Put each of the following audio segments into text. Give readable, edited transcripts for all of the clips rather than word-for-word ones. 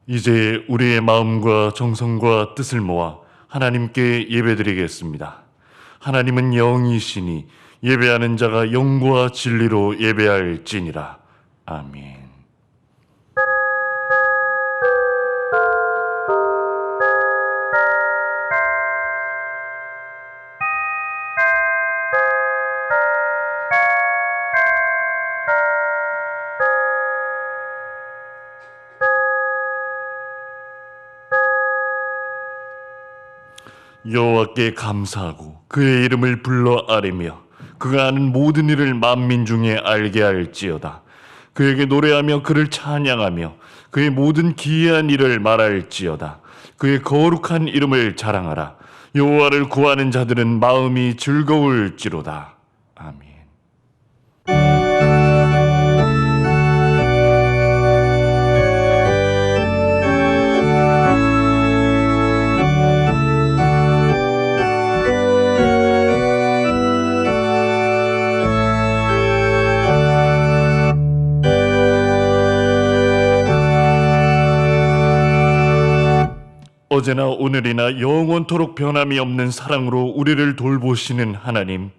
이제 우리의 마음과 정성과 뜻을 모아 하나님께 예배드리겠습니다. 하나님은 영이시니 예배하는 자가 영과 진리로 예배할지니라. 아멘. 여호와께 감사하고 그의 이름을 불러 아뢰며 그가 하는 모든 일을 만민 중에 알게 할지어다. 그에게 노래하며 그를 찬양하며 그의 모든 기이한 일을 말할지어다. 그의 거룩한 이름을 자랑하라. 여호와를 구하는 자들은 마음이 즐거울지로다. 아멘. 어제나 오늘이나 영원토록 변함이 없는 사랑으로 우리를 돌보시는 하나님,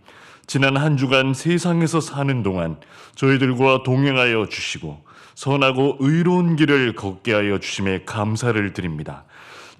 지난 한 주간 세상에서 사는 동안 저희들과 동행하여 주시고 선하고 의로운 길을 걷게 하여 주심에 감사를 드립니다.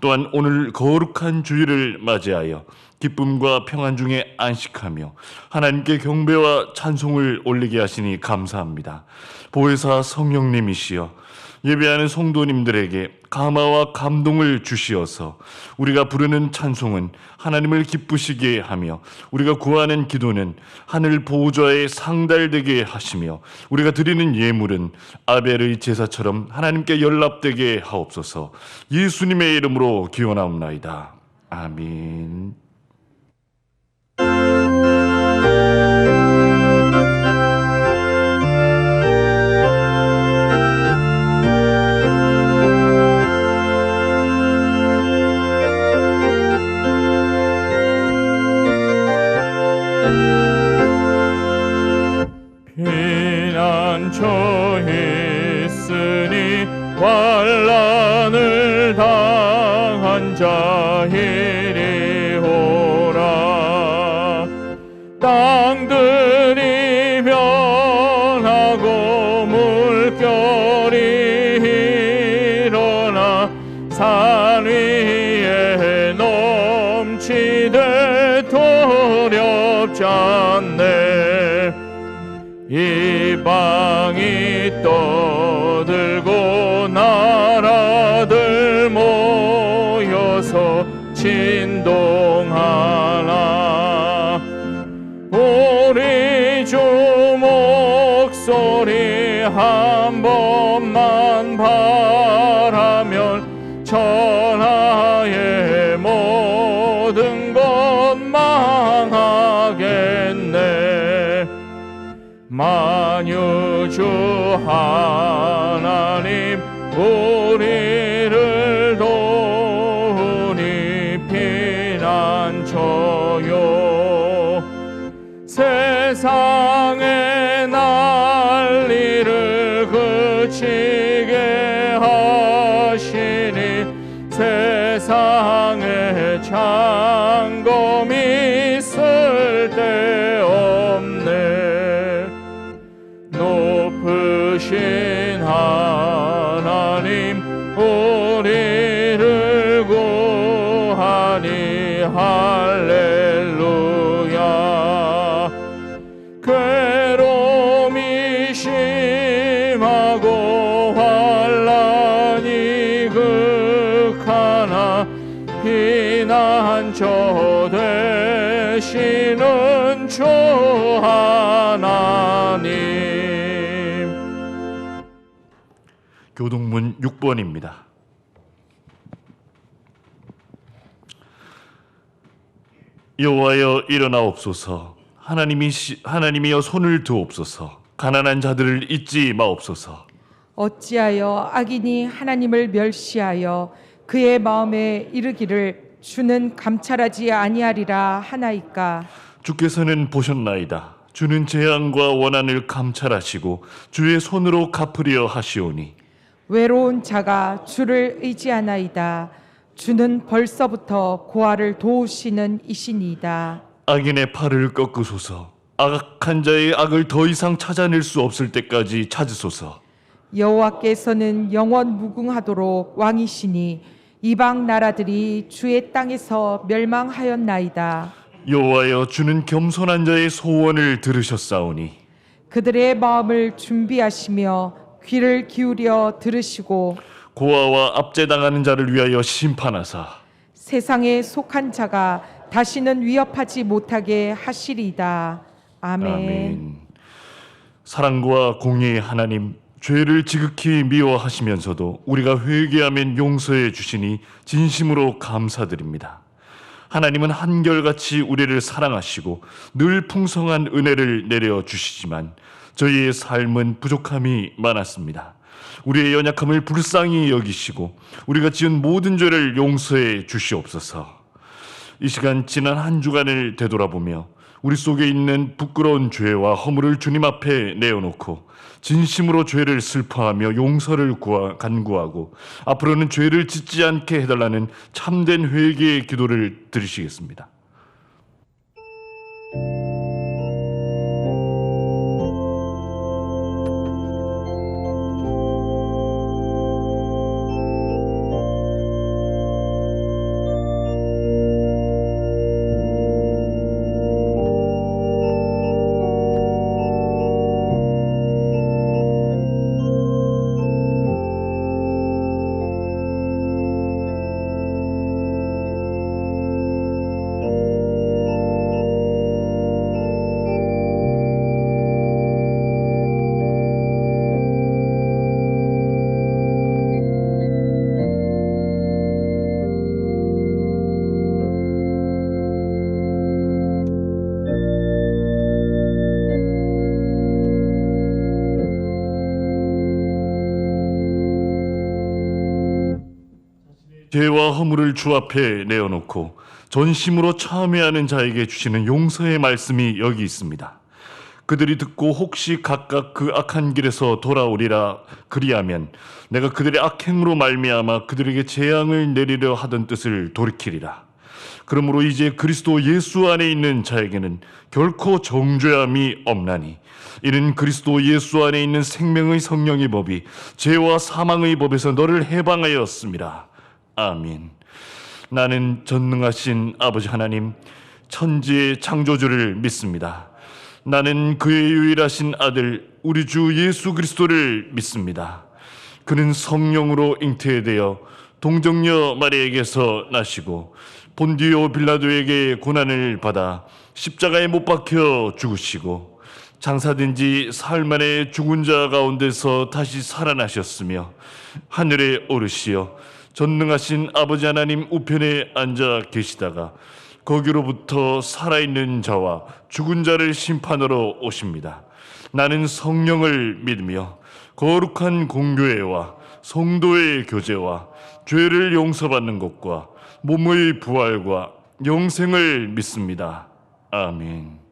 또한 오늘 거룩한 주일을 맞이하여 기쁨과 평안 중에 안식하며 하나님께 경배와 찬송을 올리게 하시니 감사합니다. 보혜사 성령님이시여 예배하는 성도님들에게 감화와 감동을 주시어서 우리가 부르는 찬송은 하나님을 기쁘시게 하며 우리가 구하는 기도는 하늘 보좌에 상달되게 하시며 우리가 드리는 예물은 아벨의 제사처럼 하나님께 연락되게 하옵소서. 예수님의 이름으로 기원하옵나이다. 아멘. 처했으니 환난을 당한 자 이리 오라. 땅들이 변하고 물결이 일어나 산 위에 넘치되 두렵지 않네. 이방이 떠들고 나라들 모여서 진동하나. 우리 주 목소리 한 번만 바라면 천하의 모든 것 망하겠네. 만유주 하나님 우리를 도우니 피난처요. 세상의 난리를 그치게 하시니 세상에 창검이 쓸데없네. 높으신 하나님 우리를 구하니 할렐루야. 괴로움이 심하고 환난이 극하나 피난처 되시는 주 하나님. 교동문 6번입니다. 여호와여 일어나옵소서. 하나님이여 손을 드옵소서. 가난한 자들을 잊지 마옵소서. 어찌하여 악인이 하나님을 멸시하여 그의 마음에 이르기를 주는 감찰하지 아니하리라 하나이까. 주께서는 보셨나이다. 주는 재앙과 원한을 감찰하시고 주의 손으로 갚으려 하시오니 외로운 자가 주를 의지하나이다. 주는 벌써부터 고아를 도우시는 이시니이다. 악인의 팔을 꺾으소서. 악한 자의 악을 더 이상 찾아낼 수 없을 때까지 찾으소서. 여호와께서는 영원 무궁하도록 왕이시니 이방 나라들이 주의 땅에서 멸망하였나이다. 여호와여, 주는 겸손한 자의 소원을 들으셨사오니 그들의 마음을 준비하시며 귀를 기울여 들으시고 고아와 압제당하는 자를 위하여 심판하사 세상에 속한 자가 다시는 위협하지 못하게 하시리이다. 아멘. 아멘. 사랑과 공의의 하나님, 죄를 지극히 미워하시면서도 우리가 회개하면 용서해 주시니 진심으로 감사드립니다. 하나님은 한결같이 우리를 사랑하시고 늘 풍성한 은혜를 내려 주시지만 저희의 삶은 부족함이 많았습니다. 우리의 연약함을 불쌍히 여기시고 우리가 지은 모든 죄를 용서해 주시옵소서. 이 시간 지난 한 주간을 되돌아보며 우리 속에 있는 부끄러운 죄와 허물을 주님 앞에 내어놓고 진심으로 죄를 슬퍼하며 용서를 간구하고 앞으로는 죄를 짓지 않게 해달라는 참된 회개의 기도를 드리시겠습니다. 죄와 허물을 주 앞에 내어놓고 전심으로 참회하는 자에게 주시는 용서의 말씀이 여기 있습니다. 그들이 듣고 혹시 각각 그 악한 길에서 돌아오리라 그리하면 내가 그들의 악행으로 말미암아 그들에게 재앙을 내리려 하던 뜻을 돌이키리라. 그러므로 이제 그리스도 예수 안에 있는 자에게는 결코 정죄함이 없나니 이는 그리스도 예수 안에 있는 생명의 성령의 법이 죄와 사망의 법에서 너를 해방하였습니다. 아멘. 나는 전능하신 아버지 하나님, 천지의 창조주를 믿습니다. 나는 그의 유일하신 아들 우리 주 예수 그리스도를 믿습니다. 그는 성령으로 잉태되어 동정녀 마리에게서 나시고 본디오 빌라도에게 고난을 받아 십자가에 못 박혀 죽으시고 장사된 지 사흘 만에 죽은 자 가운데서 다시 살아나셨으며 하늘에 오르시어 전능하신 아버지 하나님 우편에 앉아 계시다가 거기로부터 살아있는 자와 죽은 자를 심판하러 오십니다. 나는 성령을 믿으며 거룩한 공교회와 성도의 교제와 죄를 용서받는 것과 몸의 부활과 영생을 믿습니다. 아멘.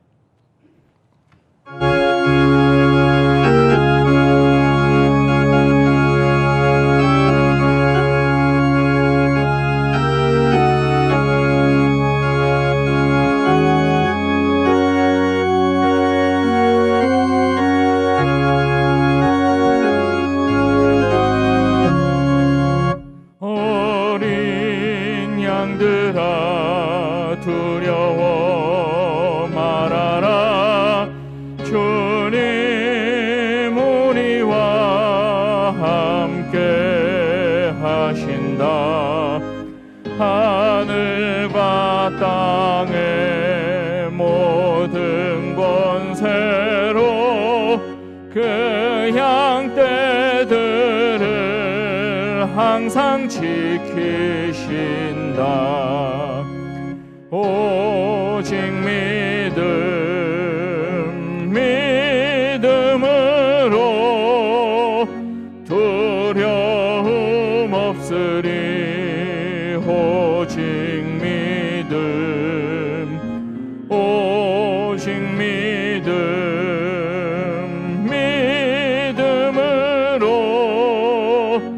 어린 양들아 두려워 말아라. 주님 우리와 함께 하신다. 하늘과 땅의 모든 권세로 그 양떼들을 항상 지키신다. 오직 믿음으로 두려움 없으리. 오직 믿음으로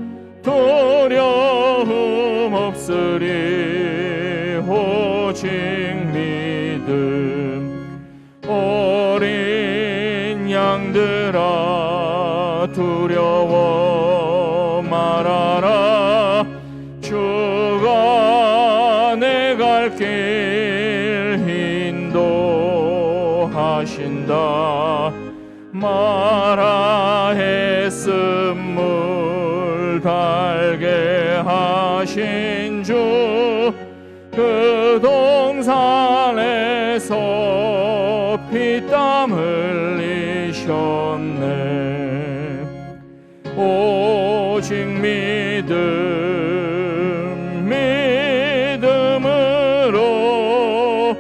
양들아 두려워 말아라. 주가 내 갈 길 인도하신다. 마라 애씀물 달게 하신 주, 그 동산에서 피땀 흘리셨네. 오직 믿음으로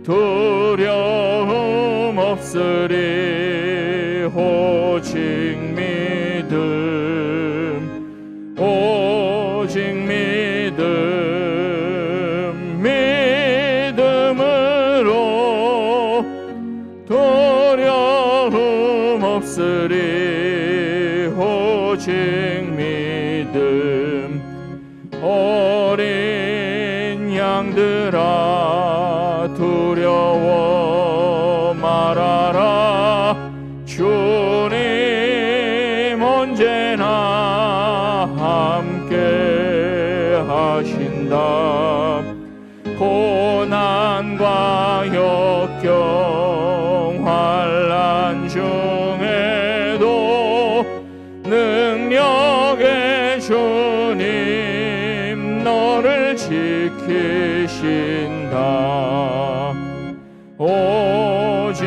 두려움 없으리. 오직 믿음으로 두려움 없으리. 오직 믿음. 어린 양들아 두려워 말아라. 주님 언제나 함께 하신다. 고난과 역경 환난 중에도 능력의 주님 너를 지키신다. 오직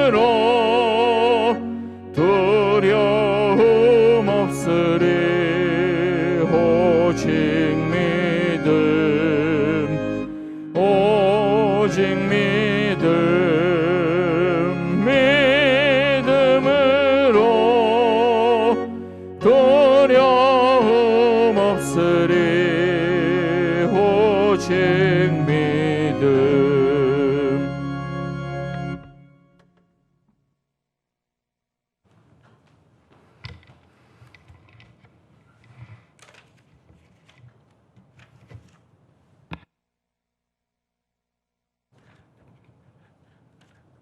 믿음으로 두려움 없으리. 오직 믿음으로 두려움 없으리. 오직 믿음.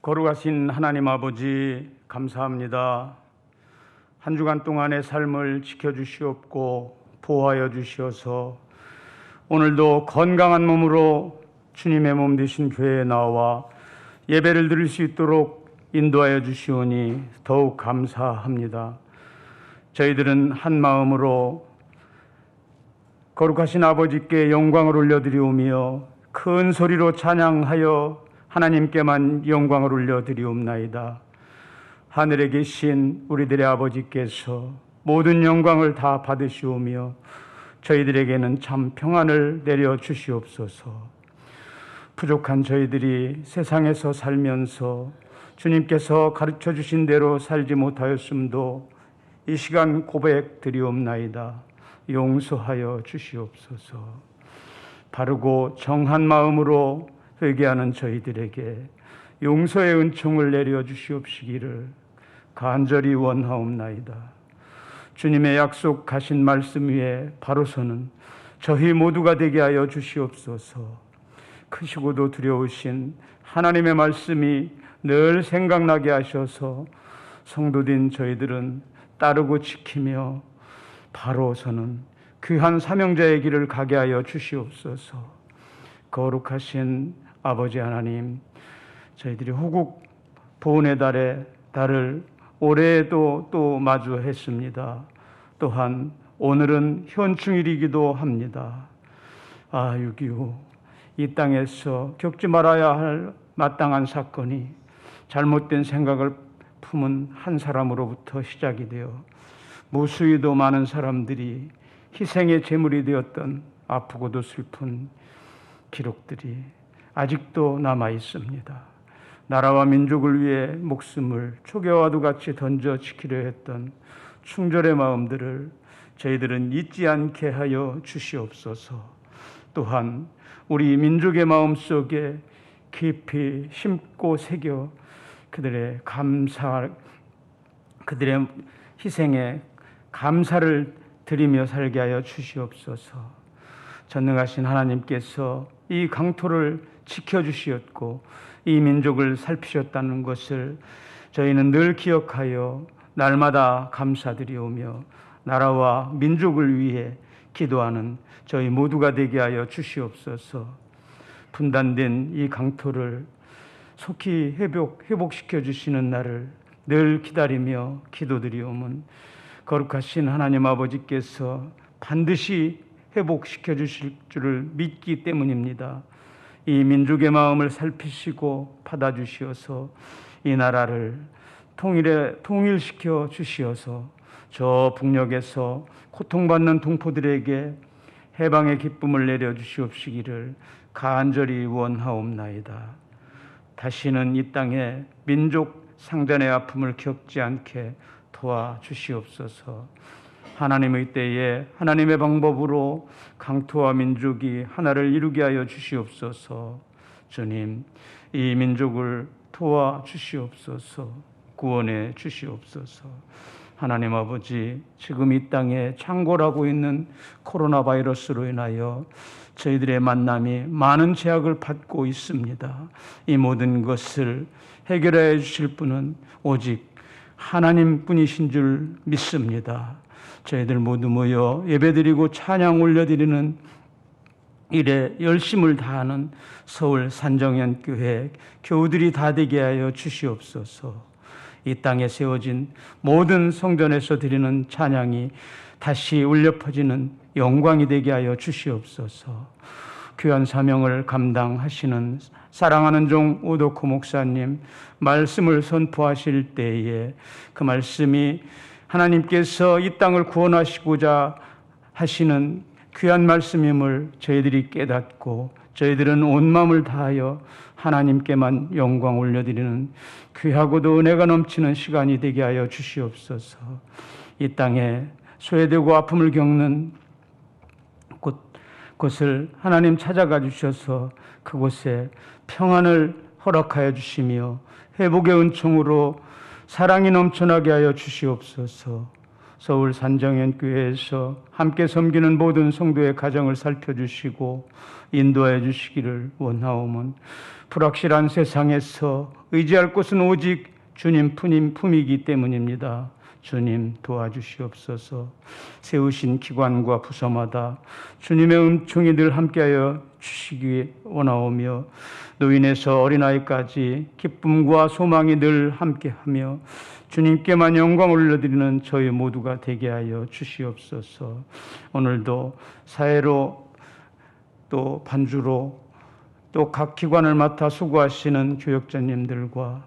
거룩하신 하나님 아버지, 감사합니다. 한 주간 동안의 삶을 지켜주시옵고 보호하여 주시어서 오늘도 건강한 몸으로 주님의 몸 되신 교회에 나와 예배를 드릴 수 있도록 인도하여 주시오니 더욱 감사합니다. 저희들은 한 마음으로 거룩하신 아버지께 영광을 올려드리오며 큰 소리로 찬양하여 하나님께만 영광을 올려드리옵나이다. 하늘에 계신 우리들의 아버지께서 모든 영광을 다 받으시오며 저희들에게는 참 평안을 내려 주시옵소서. 부족한 저희들이 세상에서 살면서 주님께서 가르쳐 주신 대로 살지 못하였음도 이 시간 고백 드리옵나이다. 용서하여 주시옵소서. 바르고 정한 마음으로 회개하는 저희들에게 용서의 은총을 내려 주시옵시기를 간절히 원하옵나이다. 주님의 약속하신 말씀 위에 바로 서는 저희 모두가 되게 하여 주시옵소서. 크시고도 두려우신 하나님의 말씀이 늘 생각나게 하셔서 성도된 저희들은 따르고 지키며 바로 서는 귀한 사명자의 길을 가게 하여 주시옵소서. 거룩하신 아버지 하나님, 저희들이 호국 보훈의 달을 올해에도 또 마주했습니다. 또한 오늘은 현충일이기도 합니다. 6.25 이 땅에서 겪지 말아야 할 마땅한 사건이 잘못된 생각을 품은 한 사람으로부터 시작이 되어 무수히도 많은 사람들이 희생의 제물이 되었던 아프고도 슬픈 기록들이 아직도 남아 있습니다. 나라와 민족을 위해 목숨을 초계와도 같이 던져 지키려 했던 충절의 마음들을 저희들은 잊지 않게 하여 주시옵소서. 또한 우리 민족의 마음 속에 깊이 심고 새겨 그들의 희생에 감사를 드리며 살게 하여 주시옵소서. 전능하신 하나님께서 이 강토를 지켜주시었고 이 민족을 살피셨다는 것을 저희는 늘 기억하여 날마다 감사드리오며 나라와 민족을 위해 기도하는 저희 모두가 되게 하여 주시옵소서. 분단된 이 강토를 속히 회복시켜 주시는 날을 늘 기다리며 기도드리오면 거룩하신 하나님 아버지께서 반드시 회복시켜 주실 줄을 믿기 때문입니다. 이 민족의 마음을 살피시고 받아주시어서 이 나라를 통일시켜 주시어서 저 북녘에서 고통받는 동포들에게 해방의 기쁨을 내려주시옵시기를 간절히 원하옵나이다. 다시는 이 땅에 민족 상잔의 아픔을 겪지 않게 도와주시옵소서. 하나님의 때에 하나님의 방법으로 강토와 민족이 하나를 이루게 하여 주시옵소서. 주님, 이 민족을 도와주시옵소서. 구원해 주시옵소서. 하나님 아버지, 지금 이 땅에 창궐하고 있는 코로나 바이러스로 인하여 저희들의 만남이 많은 제약을 받고 있습니다. 이 모든 것을 해결해 주실 분은 오직 하나님뿐이신 줄 믿습니다. 저희들 모두 모여 예배드리고 찬양 올려드리는 일에 열심을 다하는 서울 산정현 교회 교우들이 다 되게 하여 주시옵소서. 이 땅에 세워진 모든 성전에서 드리는 찬양이 다시 울려 퍼지는 영광이 되게 하여 주시옵소서. 귀한 사명을 감당하시는 사랑하는 종 오덕호 목사님 말씀을 선포하실 때에 그 말씀이 하나님께서 이 땅을 구원하시고자 하시는 귀한 말씀임을 저희들이 깨닫고 저희들은 온 마음을 다하여 하나님께만 영광 올려드리는 귀하고도 은혜가 넘치는 시간이 되게 하여 주시옵소서. 이 땅에 소외되고 아픔을 겪는 곳을 하나님 찾아가 주셔서 그곳에 평안을 허락하여 주시며 회복의 은총으로 사랑이 넘쳐나게 하여 주시옵소서. 서울 산정현 교회에서 함께 섬기는 모든 성도의 가정을 살펴주시고 인도해 주시기를 원하오면 불확실한 세상에서 의지할 곳은 오직 주님 품이기 때문입니다. 주님 도와주시옵소서. 세우신 기관과 부서마다 주님의 은총이 늘 함께하여 주시기 원하오며 노인에서 어린아이까지 기쁨과 소망이 늘 함께하며 주님께만 영광 올려드리는 저희 모두가 되게 하여 주시옵소서. 오늘도 사회로 또 반주로 또 각 기관을 맡아 수고하시는 교역자님들과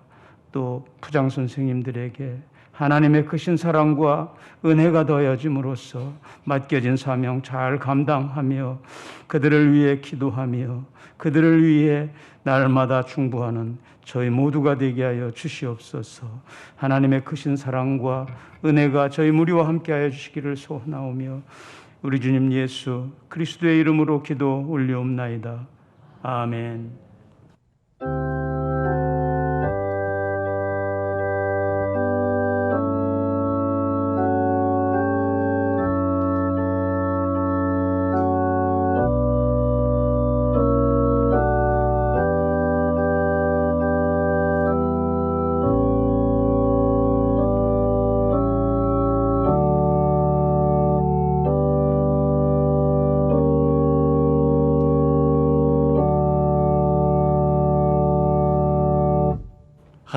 또 부장 선생님들에게 하나님의 크신 사랑과 은혜가 더해짐으로써 맡겨진 사명 잘 감당하며 그들을 위해 기도하며 그들을 위해 날마다 충부하는 저희 모두가 되게 하여 주시옵소서. 하나님의 크신 사랑과 은혜가 저희 무리와 함께하여 주시기를 소원하오며 우리 주님 예수 그리스도의 이름으로 기도 올리옵나이다. 아멘.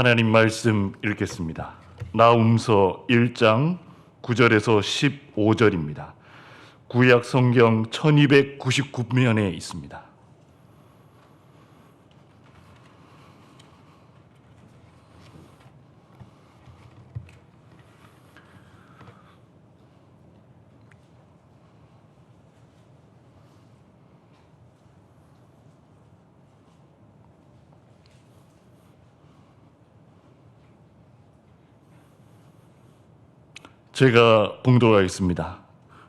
하나님 말씀 읽겠습니다. 나훔서 1장 9절에서 15절입니다. 구약 성경 1299면에 있습니다. 제가 봉독하겠습니다.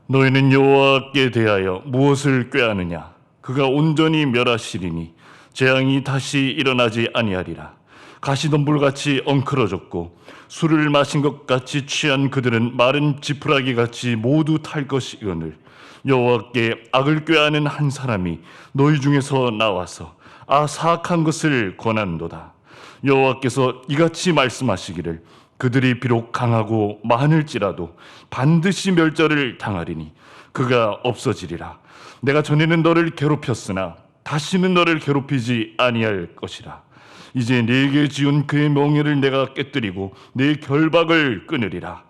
너희는 여호와께 대하여 무엇을 꾀하느냐? 그가 온전히 멸하시리니 재앙이 다시 일어나지 아니하리라. 가시덤불같이 엉클어졌고 술을 마신 것 같이 취한 그들은 마른 지푸라기 같이 모두 탈 것이거늘 여호와께 악을 꾀하는 한 사람이 너희 중에서 나와서 사악한 것을 권한도다. 여호와께서 이같이 말씀하시기를 그들이 비록 강하고 많을지라도 반드시 멸절을 당하리니 그가 없어지리라. 내가 전에는 너를 괴롭혔으나 다시는 너를 괴롭히지 아니할 것이라. 이제 네게 지은 그의 명예를 내가 깨뜨리고 네 결박을 끊으리라.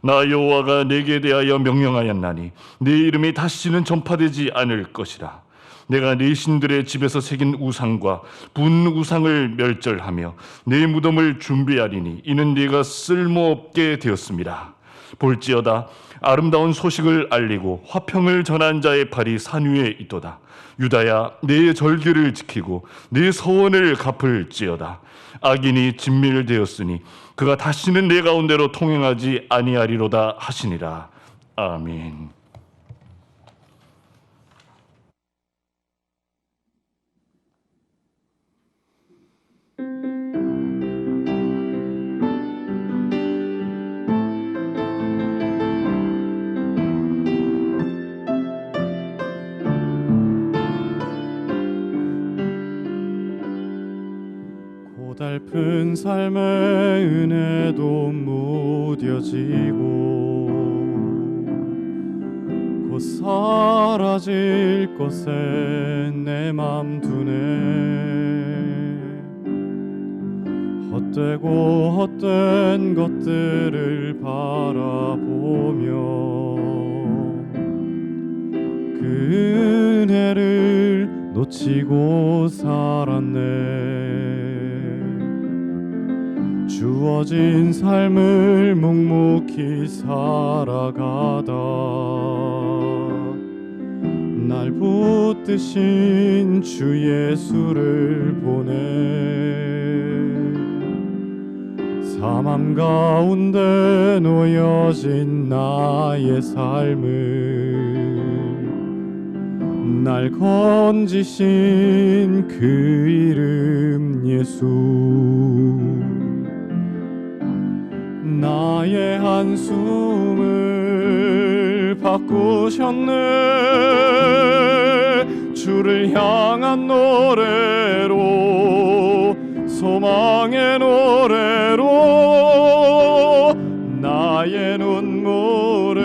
나 여호와가 네게 대하여 명령하였나니 네 이름이 다시는 전파되지 않을 것이라. 내가 네 신들의 집에서 새긴 우상과 분 우상을 멸절하며 네 무덤을 준비하리니 이는 네가 쓸모없게 되었습니다. 볼지어다 아름다운 소식을 알리고 화평을 전한 자의 팔이 산 위에 있도다. 유다야 내 절기를 지키고 내 서원을 갚을지어다. 악인이 진멸되었으니 그가 다시는 내 가운데로 통행하지 아니하리로다 하시니라. 아멘. 고달픈 삶의 은혜도 무뎌지고 곧 사라질 것에 내 맘 두네. 헛되고 헛된 것들을 바라보며 그 은혜를 놓치고 살았네. 주어진 삶을 묵묵히 살아가다 날 붙드신 주 예수를 보내. 사망 가운데 놓여진 나의 삶을 날 건지신 그 이름 예수. 나의 한숨을 바꾸셨네. 주를 향한 노래로 소망의 노래로 나의 눈물을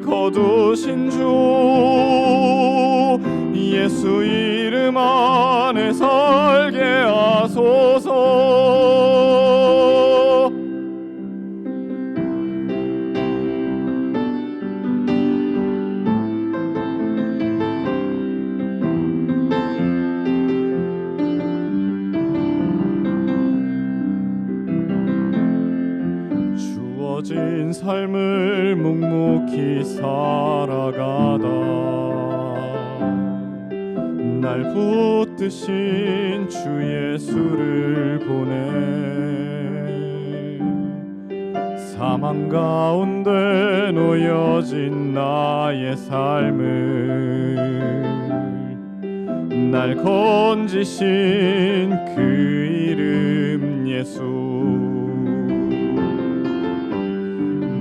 거두신 주 예수 이름 안에 살게 하소서. 주어진 삶을 묵묵히 살아가다 날 붙드신 주 예수를 보내. 사망 가운데 놓여진 나의 삶을 날 건지신 그 이름 예수.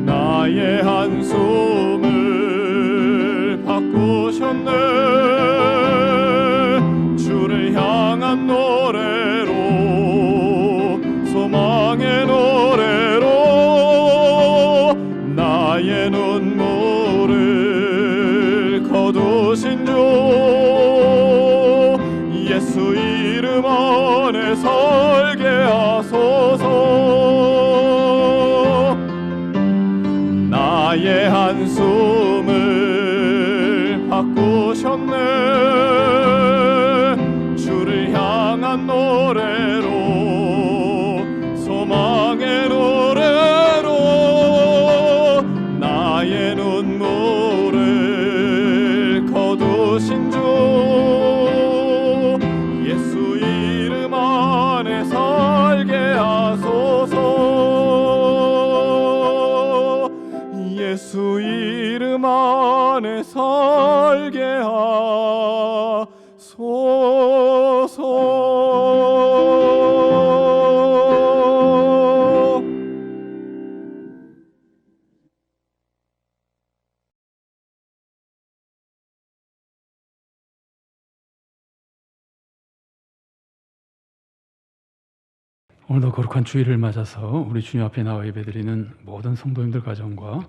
나의 한숨을 바꾸셨네. 주를 향한 노래로 소망의 노래로 나의 눈물을 거두신 주 예수 이름 안에 살게 하소서. 나의 한숨을 바꾸셨네. 주를 향한 노래로 소망의 노래로 나의 눈물을 거두신 주 예수 이름 안에 살게 하소서. 예수 이름 오늘도 거룩한 주일을 맞아서 우리 주님 앞에 나와 예배드리는 모든 성도님들 가정과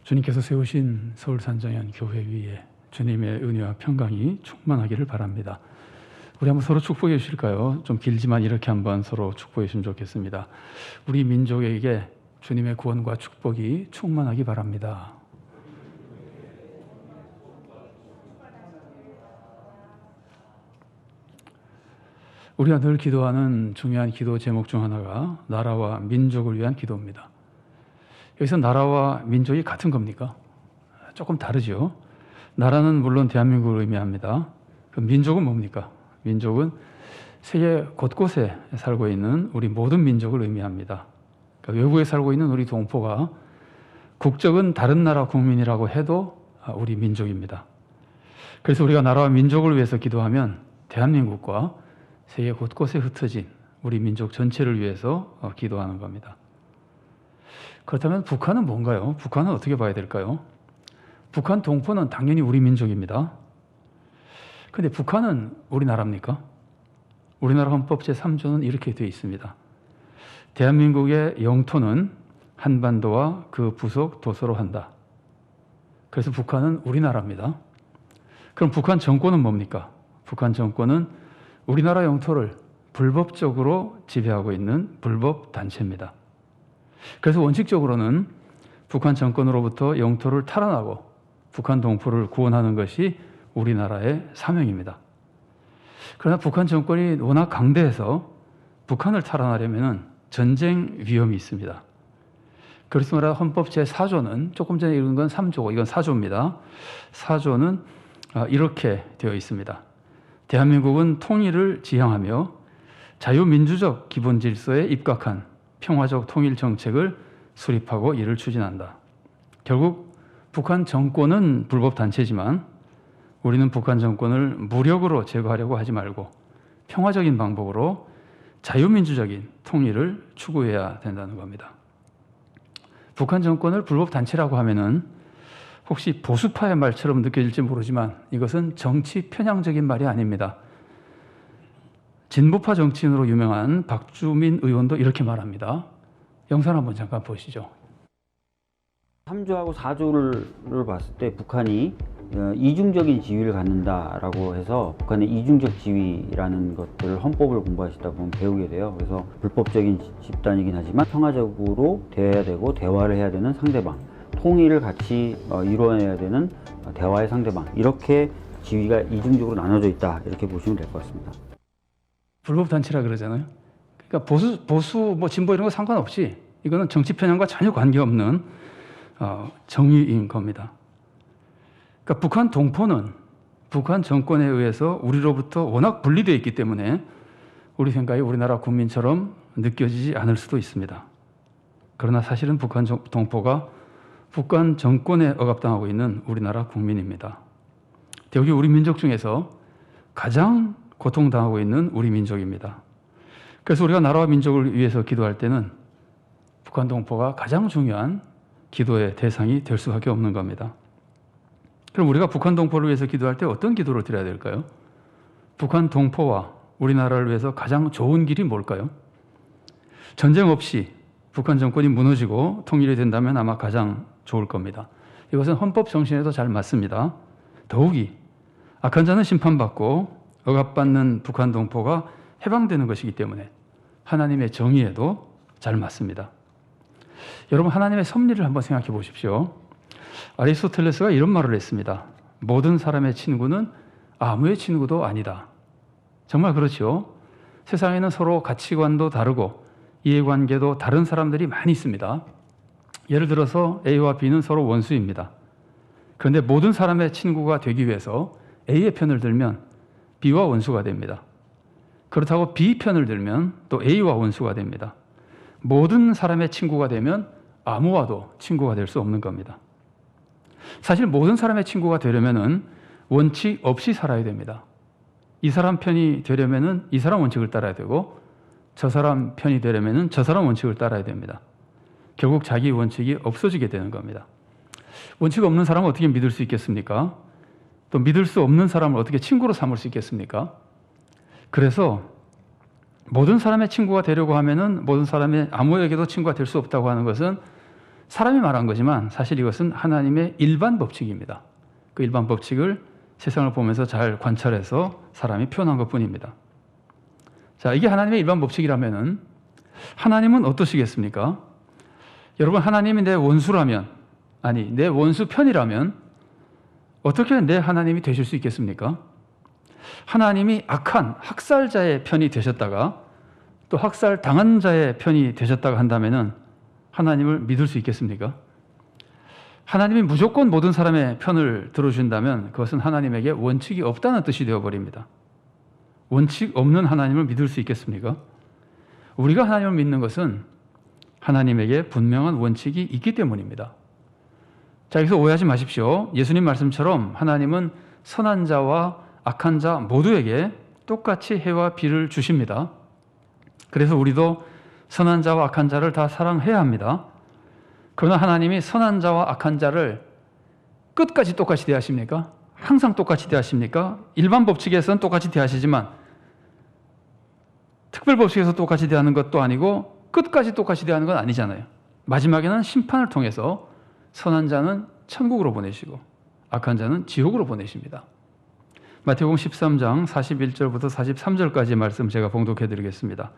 주님께서 세우신 서울 산정현 교회 위에 주님의 은혜와 평강이 충만하기를 바랍니다. 우리 한번 서로 축복해 주실까요? 좀 길지만 이렇게 한번 서로 축복해 주시면 좋겠습니다. 우리 민족에게 주님의 구원과 축복이 충만하기 바랍니다. 우리가 늘 기도하는 중요한 기도 제목 중 하나가 나라와 민족을 위한 기도입니다. 여기서 나라와 민족이 같은 겁니까? 조금 다르죠. 나라는 물론 대한민국을 의미합니다. 그럼 민족은 뭡니까? 민족은 세계 곳곳에 살고 있는 우리 모든 민족을 의미합니다. 그러니까 외국에 살고 있는 우리 동포가 국적은 다른 나라 국민이라고 해도 우리 민족입니다. 그래서 우리가 나라와 민족을 위해서 기도하면 대한민국과 세계 곳곳에 흩어진 우리 민족 전체를 위해서 기도하는 겁니다. 그렇다면 북한은 뭔가요? 북한은 어떻게 봐야 될까요? 북한 동포는 당연히 우리 민족입니다. 그런데 북한은 우리나라입니까? 우리나라 헌법 제3조는 이렇게 되어 있습니다. 대한민국의 영토는 한반도와 그 부속 도서로 한다. 그래서 북한은 우리나라입니다. 그럼 북한 정권은 뭡니까? 북한 정권은 우리나라 영토를 불법적으로 지배하고 있는 불법 단체입니다. 그래서 원칙적으로는 북한 정권으로부터 영토를 탈환하고 북한 동포를 구원하는 것이 우리나라의 사명입니다. 그러나 북한 정권이 워낙 강대해서 북한을 탈환하려면 전쟁 위험이 있습니다. 그래서 말하는 헌법 제4조는 조금 전에 읽은 건 3조고 이건 4조입니다. 4조는 이렇게 되어 있습니다. 대한민국은 통일을 지향하며 자유민주적 기본 질서에 입각한 평화적 통일 정책을 수립하고 이를 추진한다. 결국 북한 정권은 불법 단체지만 우리는 북한 정권을 무력으로 제거하려고 하지 말고 평화적인 방법으로 자유민주적인 통일을 추구해야 된다는 겁니다. 북한 정권을 불법 단체라고 하면은 혹시 보수파의 말처럼 느껴질지 모르지만 이것은 정치 편향적인 말이 아닙니다. 진보파 정치인으로 유명한 박주민 의원도 이렇게 말합니다. 영상 한번 잠깐 보시죠. 3조하고 4조를 봤을 때 북한이 이중적인 지위를 갖는다라고 해서 북한의 이중적 지위라는 것들을 헌법을 공부하시다 보면 배우게 돼요. 그래서 불법적인 집단이긴 하지만 평화적으로 대해야 되고 대화를 해야 되는 상대방, 통일을 같이 이루어내야 되는 대화의 상대방, 이렇게 지위가 이중적으로 나눠져 있다, 이렇게 보시면 될 것 같습니다. 불법 단체라 그러잖아요. 그러니까 보수 뭐 진보 이런 거 상관없이 이거는 정치 편향과 전혀 관계없는 정의인 겁니다. 그러니까 북한 동포는 북한 정권에 의해서 우리로부터 워낙 분리되어 있기 때문에 우리 생각이 우리나라 국민처럼 느껴지지 않을 수도 있습니다. 그러나 사실은 북한 동포가 북한 정권에 억압당하고 있는 우리나라 국민입니다. 여기 우리 민족 중에서 가장 고통당하고 있는 우리 민족입니다. 그래서 우리가 나라와 민족을 위해서 기도할 때는 북한 동포가 가장 중요한 기도의 대상이 될 수밖에 없는 겁니다. 그럼 우리가 북한 동포를 위해서 기도할 때 어떤 기도를 드려야 될까요? 북한 동포와 우리나라를 위해서 가장 좋은 길이 뭘까요? 전쟁 없이 북한 정권이 무너지고 통일이 된다면 아마 가장 좋을 겁니다. 이것은 헌법 정신에도 잘 맞습니다. 더욱이 악한 자는 심판받고 억압받는 북한 동포가 해방되는 것이기 때문에 하나님의 정의에도 잘 맞습니다. 여러분, 하나님의 섭리를 한번 생각해 보십시오. 아리스토텔레스가 이런 말을 했습니다. 모든 사람의 친구는 아무의 친구도 아니다. 정말 그렇죠. 세상에는 서로 가치관도 다르고 이해관계도 다른 사람들이 많이 있습니다. 예를 들어서 A와 B는 서로 원수입니다. 그런데 모든 사람의 친구가 되기 위해서 A의 편을 들면 B와 원수가 됩니다. 그렇다고 B 편을 들면 또 A와 원수가 됩니다. 모든 사람의 친구가 되면 아무와도 친구가 될 수 없는 겁니다. 사실 모든 사람의 친구가 되려면은 원칙 없이 살아야 됩니다. 이 사람 편이 되려면은 이 사람 원칙을 따라야 되고 저 사람 편이 되려면은 저 사람 원칙을 따라야 됩니다. 결국 자기 원칙이 없어지게 되는 겁니다. 원칙 없는 사람을 어떻게 믿을 수 있겠습니까? 또 믿을 수 없는 사람을 어떻게 친구로 삼을 수 있겠습니까? 그래서 모든 사람의 친구가 되려고 하면은 모든 사람의 아무에게도 친구가 될 수 없다고 하는 것은 사람이 말한 거지만 사실 이것은 하나님의 일반 법칙입니다. 그 일반 법칙을 세상을 보면서 잘 관찰해서 사람이 표현한 것뿐입니다. 자, 이게 하나님의 일반 법칙이라면은 하나님은 어떠시겠습니까? 여러분, 하나님이 내 원수라면, 아니 내 원수 편이라면 어떻게 내 하나님이 되실 수 있겠습니까? 하나님이 악한 학살자의 편이 되셨다가 또 학살 당한 자의 편이 되셨다가 한다면은 하나님을 믿을 수 있겠습니까? 하나님이 무조건 모든 사람의 편을 들어주신다면 그것은 하나님에게 원칙이 없다는 뜻이 되어버립니다. 원칙 없는 하나님을 믿을 수 있겠습니까? 우리가 하나님을 믿는 것은 하나님에게 분명한 원칙이 있기 때문입니다. 자, 여기서 오해하지 마십시오. 예수님 말씀처럼 하나님은 선한 자와 악한 자 모두에게 똑같이 해와 비를 주십니다. 그래서 우리도 선한 자와 악한 자를 다 사랑해야 합니다. 그러나 하나님이 선한 자와 악한 자를 끝까지 똑같이 대하십니까? 항상 똑같이 대하십니까? 일반 법칙에서는 똑같이 대하시지만 특별 법칙에서 똑같이 대하는 것도 아니고 끝까지 똑같이 대하는 건 아니잖아요. 마지막에는 심판을 통해서 선한 자는 천국으로 보내시고 악한 자는 지옥으로 보내십니다. 마태복음 13장 41절부터 43절까지 말씀 제가 봉독해 드리겠습니다.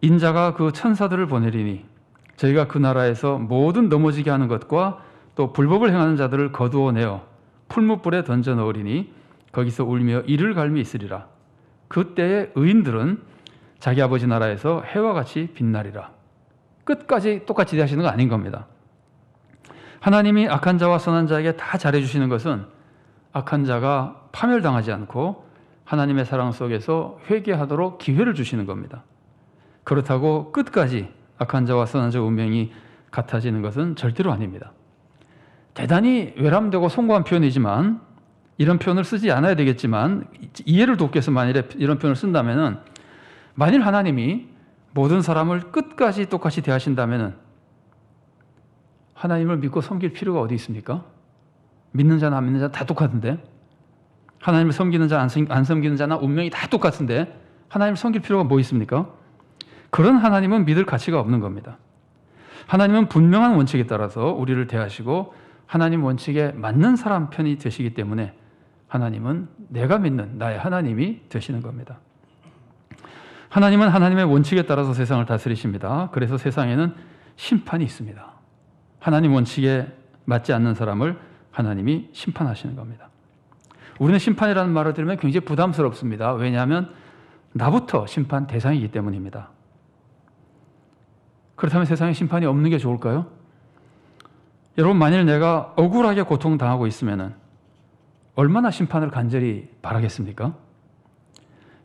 인자가 그 천사들을 보내리니 저희가 그 나라에서 모든 넘어지게 하는 것과 또 불법을 행하는 자들을 거두어내어 풀무불에 던져 넣으리니 거기서 울며 이를 갈미 있으리라. 그때의 의인들은 자기 아버지 나라에서 해와 같이 빛나리라. 끝까지 똑같이 대하시는 거 아닌 겁니다. 하나님이 악한 자와 선한 자에게 다 잘해주시는 것은 악한 자가 파멸당하지 않고 하나님의 사랑 속에서 회개하도록 기회를 주시는 겁니다. 그렇다고 끝까지 악한 자와 선한 자의 운명이 같아지는 것은 절대로 아닙니다. 대단히 외람되고 송구한 표현이지만 이런 표현을 쓰지 않아야 되겠지만 이해를 돕기 위해서 만일에 이런 표현을 쓴다면 만일 하나님이 모든 사람을 끝까지 똑같이 대하신다면 하나님을 믿고 섬길 필요가 어디 있습니까? 믿는 자나 안 믿는 자 다 똑같은데 하나님을 섬기는 자 안 섬기는 자나 운명이 다 똑같은데 하나님을 섬길 필요가 뭐 있습니까? 그런 하나님은 믿을 가치가 없는 겁니다. 하나님은 분명한 원칙에 따라서 우리를 대하시고 하나님 원칙에 맞는 사람 편이 되시기 때문에 하나님은 내가 믿는 나의 하나님이 되시는 겁니다. 하나님은 하나님의 원칙에 따라서 세상을 다스리십니다. 그래서 세상에는 심판이 있습니다. 하나님 원칙에 맞지 않는 사람을 하나님이 심판하시는 겁니다. 우리는 심판이라는 말을 들으면 굉장히 부담스럽습니다. 왜냐하면 나부터 심판 대상이기 때문입니다. 그렇다면 세상에 심판이 없는 게 좋을까요? 여러분, 만일 내가 억울하게 고통당하고 있으면 얼마나 심판을 간절히 바라겠습니까?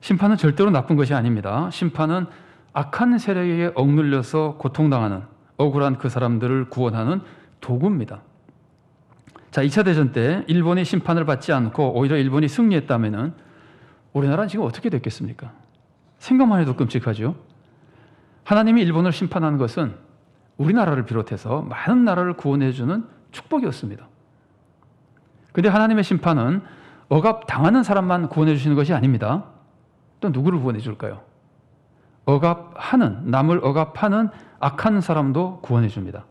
심판은 절대로 나쁜 것이 아닙니다. 심판은 악한 세력에게 억눌려서 고통당하는 억울한 그 사람들을 구원하는 도구입니다. 자, 2차 대전 때 일본이 심판을 받지 않고 오히려 일본이 승리했다면 우리나라는 지금 어떻게 됐겠습니까? 생각만 해도 끔찍하죠. 하나님이 일본을 심판하는 것은 우리나라를 비롯해서 많은 나라를 구원해주는 축복이었습니다. 그런데 하나님의 심판은 억압당하는 사람만 구원해 주시는 것이 아닙니다. 또 누구를 구원해 줄까요? 남을 억압하는 악한 사람도 구원해 줍니다.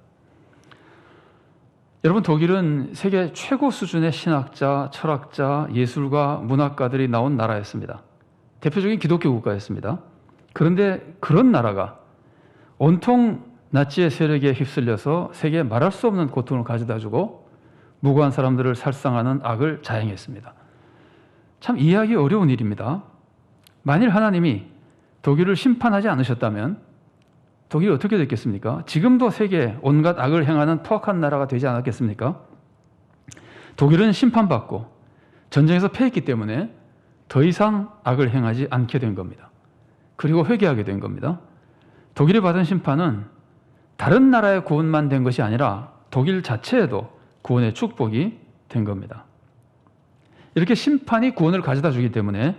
여러분, 독일은 세계 최고 수준의 신학자, 철학자, 예술가, 문학가들이 나온 나라였습니다. 대표적인 기독교 국가였습니다. 그런데 그런 나라가 온통 나치의 세력에 휩쓸려서 세계에 말할 수 없는 고통을 가져다 주고 무고한 사람들을 살상하는 악을 자행했습니다. 참 이해하기 어려운 일입니다. 만일 하나님이 독일을 심판하지 않으셨다면 독일이 어떻게 됐겠습니까? 지금도 세계에 온갖 악을 행하는 포악한 나라가 되지 않았겠습니까? 독일은 심판받고 전쟁에서 패했기 때문에 더 이상 악을 행하지 않게 된 겁니다. 그리고 회개하게 된 겁니다. 독일이 받은 심판은 다른 나라의 구원만 된 것이 아니라 독일 자체에도 구원의 축복이 된 겁니다. 이렇게 심판이 구원을 가져다 주기 때문에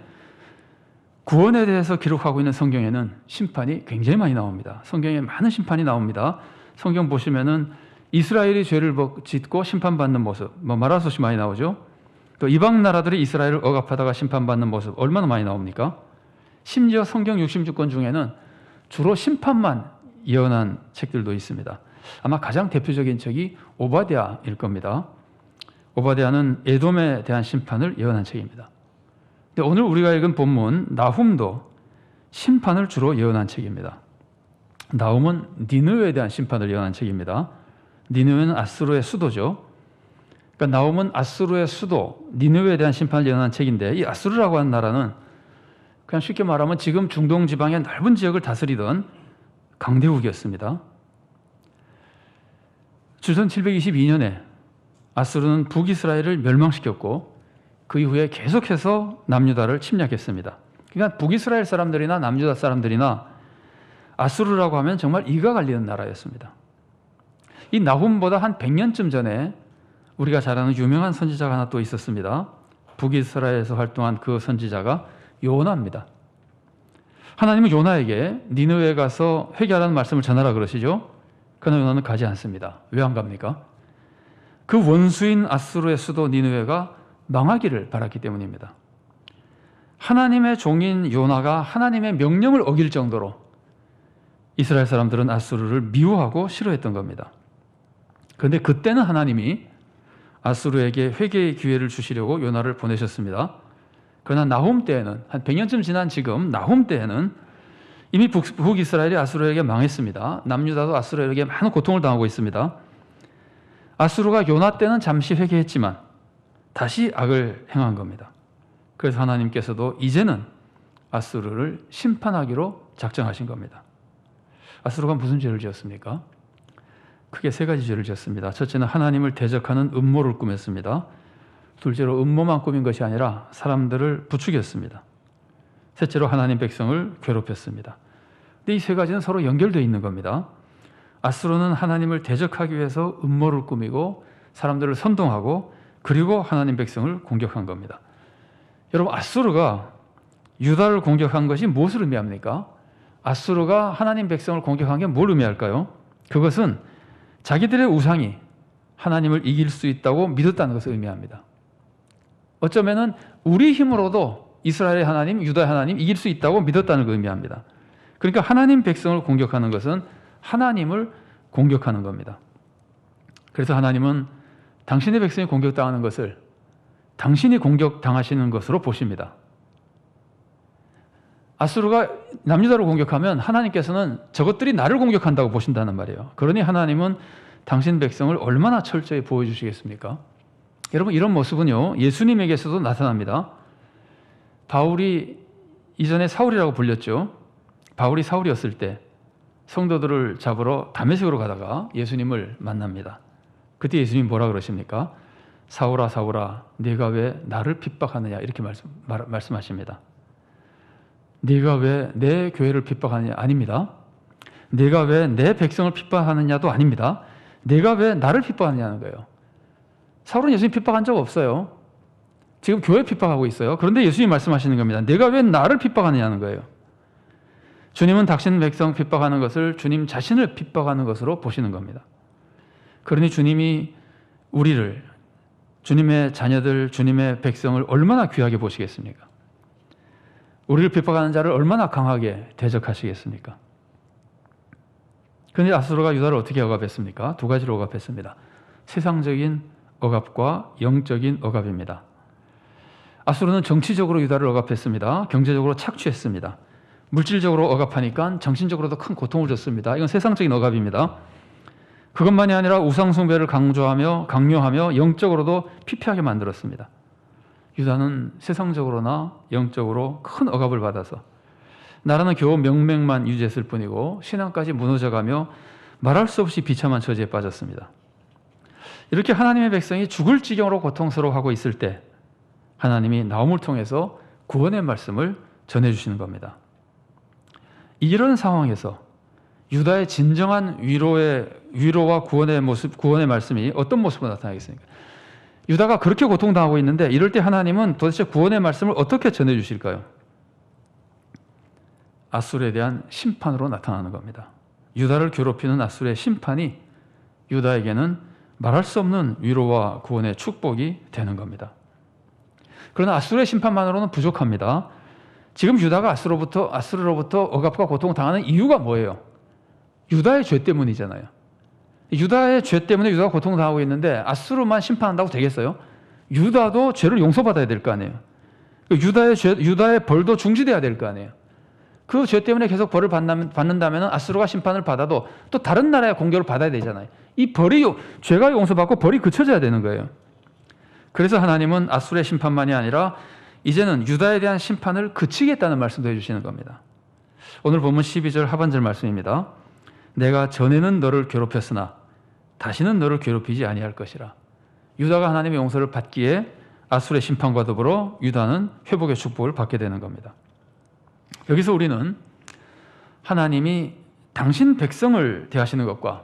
구원에 대해서 기록하고 있는 성경에는 심판이 굉장히 많이 나옵니다. 성경에 많은 심판이 나옵니다. 성경 보시면은 이스라엘이 죄를 짓고 심판받는 모습, 말할 수 없이 많이 나오죠. 또 이방 나라들이 이스라엘을 억압하다가 심판받는 모습 얼마나 많이 나옵니까? 심지어 성경 66권 중에는 주로 심판만 예언한 책들도 있습니다. 아마 가장 대표적인 책이 오바댜일 겁니다. 오바댜는 에돔에 대한 심판을 예언한 책입니다. 근데 오늘 우리가 읽은 본문 나훔도 심판을 주로 예언한 책입니다. 나훔은 니느웨에 대한 심판을 예언한 책입니다. 니느웨는 아수르의 수도죠. 그러니까 나훔은 아수르의 수도 니느웨에 대한 심판을 예언한 책인데, 이 아수르라고 하는 나라는 그냥 쉽게 말하면 지금 중동 지방의 넓은 지역을 다스리던 강대국이었습니다. 주전 722년에 아수르는 북이스라엘을 멸망시켰고 그 이후에 계속해서 남유다를 침략했습니다. 그러니까 북이스라엘 사람들이나 남유다 사람들이나 아수르라고 하면 정말 이가 갈리는 나라였습니다. 이 나훔보다 한 100년쯤 전에 우리가 잘 아는 유명한 선지자가 하나 또 있었습니다. 북이스라엘에서 활동한 그 선지자가 요나입니다. 하나님은 요나에게 니느웨에 가서 회개하라는 말씀을 전하라 그러시죠. 그러나 요나는 가지 않습니다. 왜 안 갑니까? 그 원수인 아수르의 수도 니느웨가 망하기를 바랐기 때문입니다. 하나님의 종인 요나가 하나님의 명령을 어길 정도로 이스라엘 사람들은 아수르를 미워하고 싫어했던 겁니다. 그런데 그때는 하나님이 아수르에게 회개의 기회를 주시려고 요나를 보내셨습니다. 그러나 나훔 때에는, 한 100년쯤 지난 지금 나훔 때에는 이미 북이스라엘이 아수르에게 망했습니다. 남유다도 아수르에게 많은 고통을 당하고 있습니다. 아수르가 요나 때는 잠시 회개했지만 다시 악을 행한 겁니다. 그래서 하나님께서도 이제는 아수르를 심판하기로 작정하신 겁니다. 아수르가 무슨 죄를 지었습니까? 크게 3가지 죄를 지었습니다. 첫째는 하나님을 대적하는 음모를 꾸몄습니다. 둘째로 음모만 꾸민 것이 아니라 사람들을 부추겼습니다. 셋째로 하나님 백성을 괴롭혔습니다. 근데 이 3가지는 서로 연결되어 있는 겁니다. 아수르는 하나님을 대적하기 위해서 음모를 꾸미고 사람들을 선동하고 그리고 하나님 백성을 공격한 겁니다. 여러분, 아수르가 유다를 공격한 것이 무엇을 의미합니까? 아수르가 하나님 백성을 공격한 게 뭘 의미할까요? 그것은 자기들의 우상이 하나님을 이길 수 있다고 믿었다는 것을 의미합니다. 어쩌면은 우리 힘으로도 이스라엘의 하나님, 유다의 하나님 이길 수 있다고 믿었다는 걸 의미합니다. 그러니까 하나님 백성을 공격하는 것은 하나님을 공격하는 겁니다. 그래서 하나님은 당신의 백성이 공격당하는 것을 당신이 공격당하시는 것으로 보십니다. 아수르가 남유다를 공격하면 하나님께서는 저것들이 나를 공격한다고 보신다는 말이에요. 그러니 하나님은 당신 백성을 얼마나 철저히 보호해주시겠습니까? 여러분, 이런 모습은요, 예수님에게서도 나타납니다. 바울이 이전에 사울이라고 불렸죠. 바울이 사울이었을 때 성도들을 잡으러 다메섹으로 가다가 예수님을 만납니다. 그때 예수님 뭐라 그러십니까? 사울아 사울아 네가 왜 나를 핍박하느냐, 이렇게 말씀하십니다. 네가 왜 내 교회를 핍박하느냐? 아닙니다. 네가 왜 내 백성을 핍박하느냐도 아닙니다. 네가 왜 나를 핍박하느냐는 거예요. 사울은 예수님 핍박한 적 없어요. 지금 교회 핍박하고 있어요. 그런데 예수님이 말씀하시는 겁니다. 네가 왜 나를 핍박하느냐는 거예요. 주님은 당신 백성 핍박하는 것을 주님 자신을 핍박하는 것으로 보시는 겁니다. 그러니 주님이 우리를, 주님의 자녀들, 주님의 백성을 얼마나 귀하게 보시겠습니까? 우리를 핍박하는 자를 얼마나 강하게 대적하시겠습니까? 그런데 아수르가 유다를 어떻게 억압했습니까? 2가지로 억압했습니다. 세상적인 억압과 영적인 억압입니다. 아수르는 정치적으로 유다를 억압했습니다. 경제적으로 착취했습니다. 물질적으로 억압하니까 정신적으로도 큰 고통을 줬습니다. 이건 세상적인 억압입니다. 그것만이 아니라 우상숭배를 강요하며 영적으로도 피폐하게 만들었습니다. 유다는 세상적으로나 영적으로 큰 억압을 받아서 나라는 겨우 명맥만 유지했을 뿐이고 신앙까지 무너져가며 말할 수 없이 비참한 처지에 빠졌습니다. 이렇게 하나님의 백성이 죽을 지경으로 고통스러워하고 있을 때 하나님이 나훔을 통해서 구원의 말씀을 전해주시는 겁니다. 이런 상황에서 유다의 진정한 위로와 구원의 모습, 구원의 말씀이 어떤 모습으로 나타나겠습니까? 유다가 그렇게 고통당하고 있는데 이럴 때 하나님은 도대체 구원의 말씀을 어떻게 전해주실까요? 아수르에 대한 심판으로 나타나는 겁니다. 유다를 괴롭히는 아수르의 심판이 유다에게는 말할 수 없는 위로와 구원의 축복이 되는 겁니다. 그러나 아수르의 심판만으로는 부족합니다. 지금 유다가 아수르로부터 억압과 고통을 당하는 이유가 뭐예요? 유다의 죄 때문이잖아요. 유다의 죄 때문에 유다가 고통당하고 있는데 아수르만 심판한다고 되겠어요? 유다도 죄를 용서받아야 될 거 아니에요. 유다의 벌도 중지돼야 될 거 아니에요. 그 죄 때문에 계속 벌을 받는다면 아수르가 심판을 받아도 또 다른 나라의 공격을 받아야 되잖아요. 이 벌이, 죄가 용서받고 벌이 그쳐져야 되는 거예요. 그래서 하나님은 아수르의 심판만이 아니라 이제는 유다에 대한 심판을 그치겠다는 말씀도 해주시는 겁니다. 오늘 본문 12절 하반절 말씀입니다. 내가 전에는 너를 괴롭혔으나 다시는 너를 괴롭히지 아니할 것이라. 유다가 하나님의 용서를 받기에 아수르의 심판과 더불어 유다는 회복의 축복을 받게 되는 겁니다. 여기서 우리는 하나님이 당신 백성을 대하시는 것과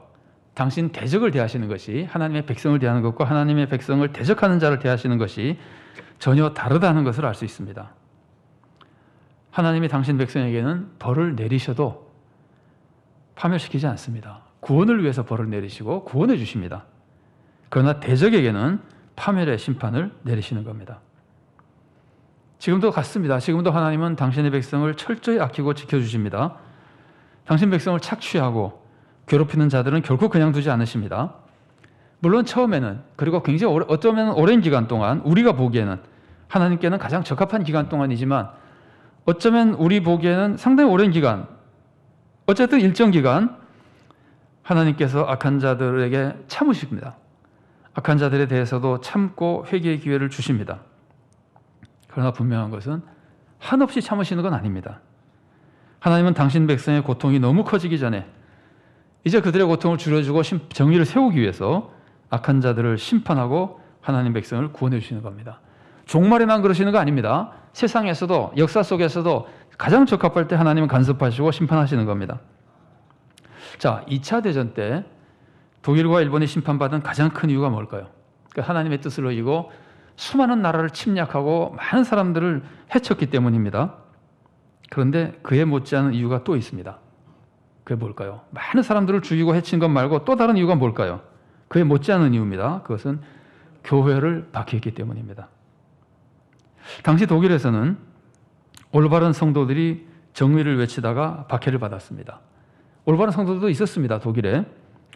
당신 대적을 대하시는 것이, 하나님의 백성을 대하는 것과 하나님의 백성을 대적하는 자를 대하시는 것이 전혀 다르다는 것을 알 수 있습니다. 하나님이 당신 백성에게는 벌을 내리셔도 파멸시키지 않습니다. 구원을 위해서 벌을 내리시고 구원해 주십니다. 그러나 대적에게는 파멸의 심판을 내리시는 겁니다. 지금도 같습니다. 지금도 하나님은 당신의 백성을 철저히 아끼고 지켜주십니다. 당신 백성을 착취하고 괴롭히는 자들은 결코 그냥 두지 않으십니다. 물론 처음에는, 그리고 굉장히 어쩌면 오랜 기간 동안 우리가 보기에는, 하나님께는 가장 적합한 기간 동안이지만 어쩌면 우리 보기에는 상당히 오랜 기간, 어쨌든 일정 기간 하나님께서 악한 자들에게 참으십니다. 악한 자들에 대해서도 참고 회개의 기회를 주십니다. 그러나 분명한 것은 한없이 참으시는 건 아닙니다. 하나님은 당신 백성의 고통이 너무 커지기 전에 이제 그들의 고통을 줄여주고 정의를 세우기 위해서 악한 자들을 심판하고 하나님 백성을 구원해 주시는 겁니다. 종말에만 그러시는 거 아닙니다. 세상에서도, 역사 속에서도 가장 적합할 때 하나님은 간섭하시고 심판하시는 겁니다. 자, 2차 대전 때 독일과 일본이 심판받은 가장 큰 이유가 뭘까요? 그러니까 하나님의 뜻을 어기고 수많은 나라를 침략하고 많은 사람들을 해쳤기 때문입니다. 그런데 그에 못지않은 이유가 또 있습니다. 그게 뭘까요? 많은 사람들을 죽이고 해친 것 말고 또 다른 이유가 뭘까요? 그에 못지않은 이유입니다. 그것은 교회를 박해했기 때문입니다. 당시 독일에서는 올바른 성도들이 정의를 외치다가 박해를 받았습니다. 올바른 성도들도 있었습니다. 독일에.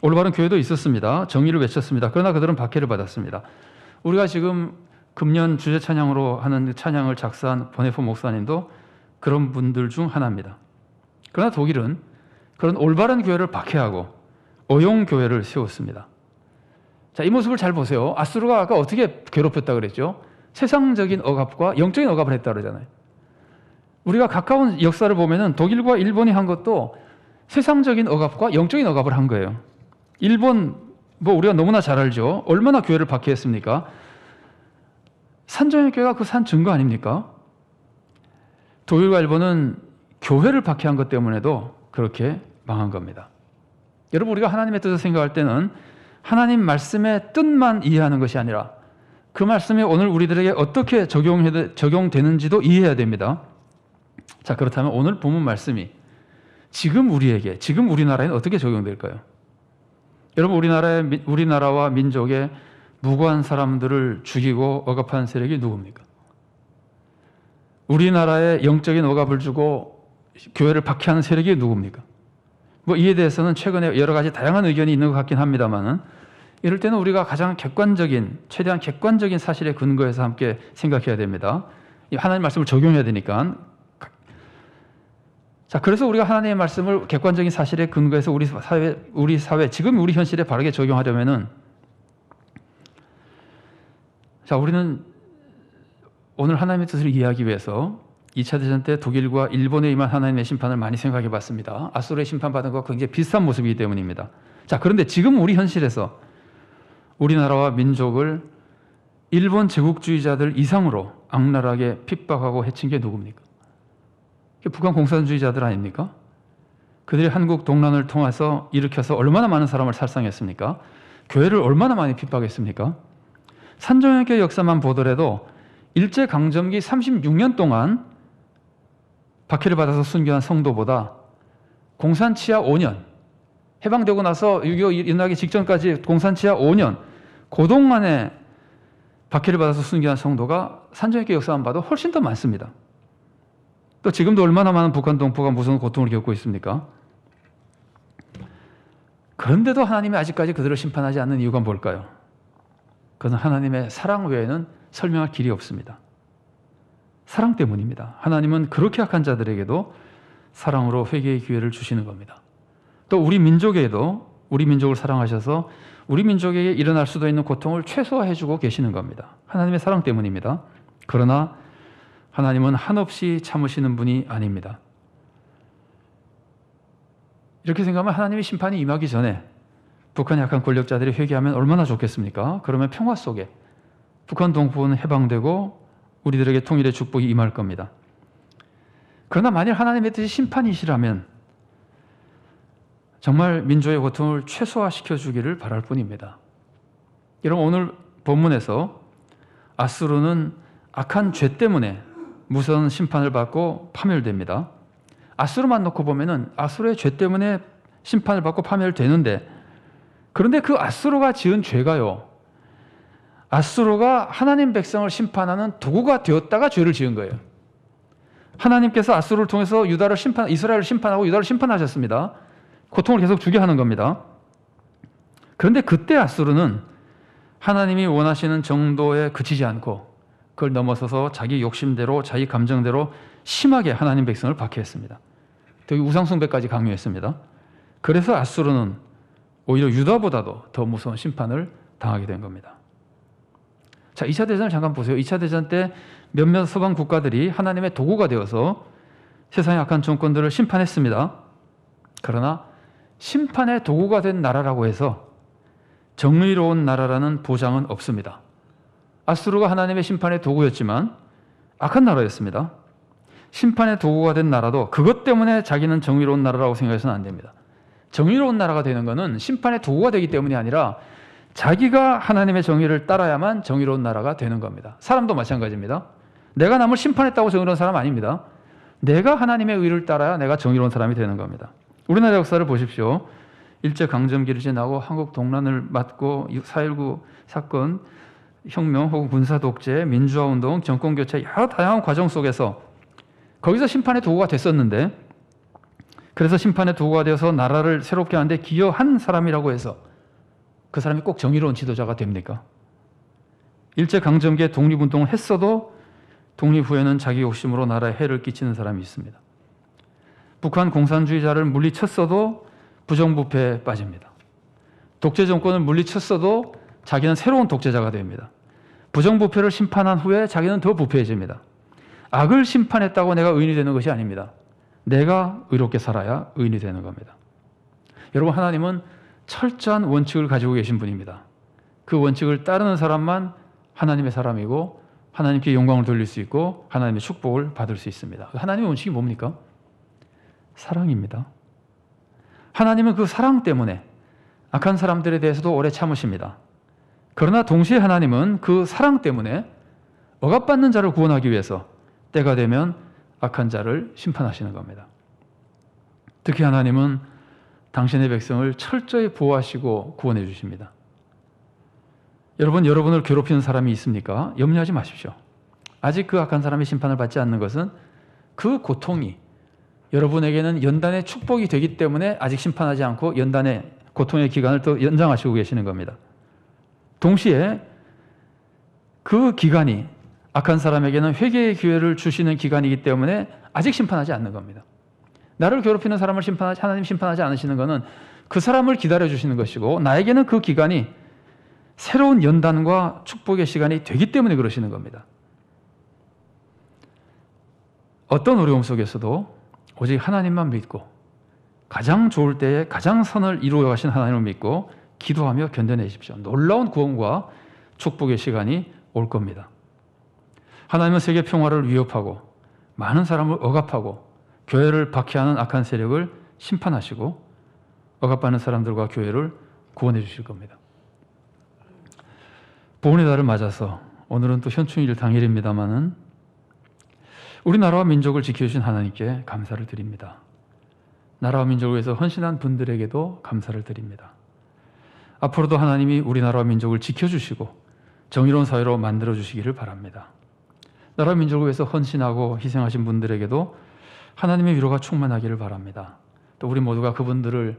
올바른 교회도 있었습니다. 정의를 외쳤습니다. 그러나 그들은 박해를 받았습니다. 우리가 지금 금년 주제 찬양으로 하는 찬양을 작사한 보네포 목사님도 그런 분들 중 하나입니다. 그러나 독일은 그런 올바른 교회를 박해하고 어용 교회를 세웠습니다. 자, 이 모습을 잘 보세요. 아수르가 아까 어떻게 괴롭혔다 그랬죠? 세상적인 억압과 영적인 억압을 했다 그러잖아요. 우리가 가까운 역사를 보면은 독일과 일본이 한 것도 세상적인 억압과 영적인 억압을 한 거예요. 일본, 우리가 너무나 잘 알죠. 얼마나 교회를 박해했습니까? 산정의 교회가 그 산 증거 아닙니까? 독일과 일본은 교회를 박해한 것 때문에도 그렇게 망한 겁니다. 여러분, 우리가 하나님의 뜻을 생각할 때는 하나님 말씀의 뜻만 이해하는 것이 아니라 그 말씀이 오늘 우리들에게 어떻게 적용되는지도 이해해야 됩니다. 자, 그렇다면 오늘 본문 말씀이 지금 우리에게, 지금 우리나라에는 어떻게 적용될까요? 여러분, 우리나라와 민족의 무고한 사람들을 죽이고 억압한 세력이 누굽니까? 우리나라에 영적인 억압을 주고 교회를 박해하는 세력이 누굽니까? 이에 대해서는 최근에 여러 가지 다양한 의견이 있는 것 같긴 합니다만은, 이럴 때는 우리가 가장 최대한 객관적인 사실에 근거해서 함께 생각해야 됩니다. 하나님의 말씀을 적용해야 되니까. 자, 그래서 우리가 하나님의 말씀을 객관적인 사실에 근거해서 우리 사회, 지금 우리 현실에 바르게 적용하려면은, 자, 우리는 오늘 하나님의 뜻을 이해하기 위해서 2차 대전 때 독일과 일본에 임한 하나님의 심판을 많이 생각해 봤습니다. 아수르의 심판받은 것과 굉장히 비슷한 모습이기 때문입니다. 자, 그런데 지금 우리 현실에서 우리나라와 민족을 일본 제국주의자들 이상으로 악랄하게 핍박하고 해친 게 누굽니까? 북한 공산주의자들 아닙니까? 그들이 한국 동란을 통해서 일으켜서 얼마나 많은 사람을 살상했습니까? 교회를 얼마나 많이 핍박했습니까? 산정형교회 역사만 보더라도 일제강점기 36년 동안 박해를 받아서 순교한 성도보다 공산치하 5년, 해방되고 나서 6.25 일어나기 직전까지 공산치하 5년, 그동안에 박해를 받아서 순교한 성도가 산정형교회 역사만 봐도 훨씬 더 많습니다. 또 지금도 얼마나 많은 북한 동포가 무서운 고통을 겪고 있습니까? 그런데도 하나님이 아직까지 그들을 심판하지 않는 이유가 뭘까요? 그것은 하나님의 사랑 외에는 설명할 길이 없습니다. 사랑 때문입니다. 하나님은 그렇게 악한 자들에게도 사랑으로 회개의 기회를 주시는 겁니다. 또 우리 민족에도 우리 민족을 사랑하셔서 우리 민족에게 일어날 수도 있는 고통을 최소화해주고 계시는 겁니다. 하나님의 사랑 때문입니다. 그러나 하나님은 한없이 참으시는 분이 아닙니다. 이렇게 생각하면 하나님의 심판이 임하기 전에 북한의 약한 권력자들이 회개하면 얼마나 좋겠습니까? 그러면 평화 속에 북한 동포는 해방되고 우리들에게 통일의 축복이 임할 겁니다. 그러나 만일 하나님의 뜻이 심판이시라면 정말 민족의 고통을 최소화시켜 주기를 바랄 뿐입니다. 여러분, 오늘 본문에서 아수르는 악한 죄 때문에 무서운 심판을 받고 파멸됩니다. 아수르만 놓고 보면은 아수르의 죄 때문에 심판을 받고 파멸되는데, 그런데 그 아수르가 지은 죄가요, 아수르가 하나님 백성을 심판하는 도구가 되었다가 죄를 지은 거예요. 하나님께서 아수르를 통해서 이스라엘을 심판하고 유다를 심판하셨습니다. 고통을 계속 주게 하는 겁니다. 그런데 그때 아수르는 하나님이 원하시는 정도에 그치지 않고 그걸 넘어서서 자기 욕심대로 자기 감정대로 심하게 하나님 백성을 박해했습니다. 되게 우상숭배까지 강요했습니다. 그래서 아수르는 오히려 유다보다도 더 무서운 심판을 당하게 된 겁니다. 자, 2차 대전을 잠깐 보세요. 2차 대전 때 몇몇 서방 국가들이 하나님의 도구가 되어서 세상의 악한 정권들을 심판했습니다. 그러나 심판의 도구가 된 나라라고 해서 정의로운 나라라는 보장은 없습니다. 아수르가 하나님의 심판의 도구였지만 악한 나라였습니다. 심판의 도구가 된 나라도 그것 때문에 자기는 정의로운 나라라고 생각해서는 안 됩니다. 정의로운 나라가 되는 것은 심판의 도구가 되기 때문이 아니라 자기가 하나님의 정의를 따라야만 정의로운 나라가 되는 겁니다. 사람도 마찬가지입니다. 내가 남을 심판했다고 정의로운 사람 아닙니다. 내가 하나님의 의를 따라야 내가 정의로운 사람이 되는 겁니다. 우리나라 역사를 보십시오. 일제강점기를 지나고 한국 동란을 맞고 4.19 사건, 혁명 혹은 군사독재, 민주화운동, 정권교체 여러 다양한 과정 속에서 거기서 심판의 도구가 됐었는데, 그래서 심판의 도구가 되어서 나라를 새롭게 하는데 기여한 사람이라고 해서 그 사람이 꼭 정의로운 지도자가 됩니까? 일제강점기에 독립운동을 했어도 독립 후에는 자기 욕심으로 나라에 해를 끼치는 사람이 있습니다. 북한 공산주의자를 물리쳤어도 부정부패에 빠집니다. 독재 정권을 물리쳤어도 자기는 새로운 독재자가 됩니다. 부정부패를 심판한 후에 자기는 더 부패해집니다. 악을 심판했다고 내가 의인이 되는 것이 아닙니다. 내가 의롭게 살아야 의인이 되는 겁니다. 여러분, 하나님은 철저한 원칙을 가지고 계신 분입니다. 그 원칙을 따르는 사람만 하나님의 사람이고 하나님께 영광을 돌릴 수 있고 하나님의 축복을 받을 수 있습니다. 하나님의 원칙이 뭡니까? 사랑입니다. 하나님은 그 사랑 때문에 악한 사람들에 대해서도 오래 참으십니다. 그러나 동시에 하나님은 그 사랑 때문에 억압받는 자를 구원하기 위해서 때가 되면 악한 자를 심판하시는 겁니다. 특히 하나님은 당신의 백성을 철저히 보호하시고 구원해 주십니다. 여러분, 여러분을 괴롭히는 사람이 있습니까? 염려하지 마십시오. 아직 그 악한 사람이 심판을 받지 않는 것은 그 고통이 여러분에게는 연단의 축복이 되기 때문에 아직 심판하지 않고 연단의 고통의 기간을 또 연장하시고 계시는 겁니다. 동시에 그 기간이 악한 사람에게는 회개의 기회를 주시는 기간이기 때문에 아직 심판하지 않는 겁니다. 나를 괴롭히는 사람을 하나님 심판하지 않으시는 것은 그 사람을 기다려주시는 것이고, 나에게는 그 기간이 새로운 연단과 축복의 시간이 되기 때문에 그러시는 겁니다. 어떤 어려움 속에서도 오직 하나님만 믿고 가장 좋을 때에 가장 선을 이루어 가신 하나님을 믿고 기도하며 견뎌내십시오. 놀라운 구원과 축복의 시간이 올 겁니다. 하나님은 세계 평화를 위협하고 많은 사람을 억압하고 교회를 박해하는 악한 세력을 심판하시고 억압받는 사람들과 교회를 구원해 주실 겁니다. 보훈의 달을 맞아서 오늘은 또 현충일 당일입니다마는 우리나라와 민족을 지켜주신 하나님께 감사를 드립니다. 나라와 민족을 위해서 헌신한 분들에게도 감사를 드립니다. 앞으로도 하나님이 우리나라와 민족을 지켜주시고 정의로운 사회로 만들어주시기를 바랍니다. 나라와 민족을 위해서 헌신하고 희생하신 분들에게도 하나님의 위로가 충만하기를 바랍니다. 또 우리 모두가 그분들을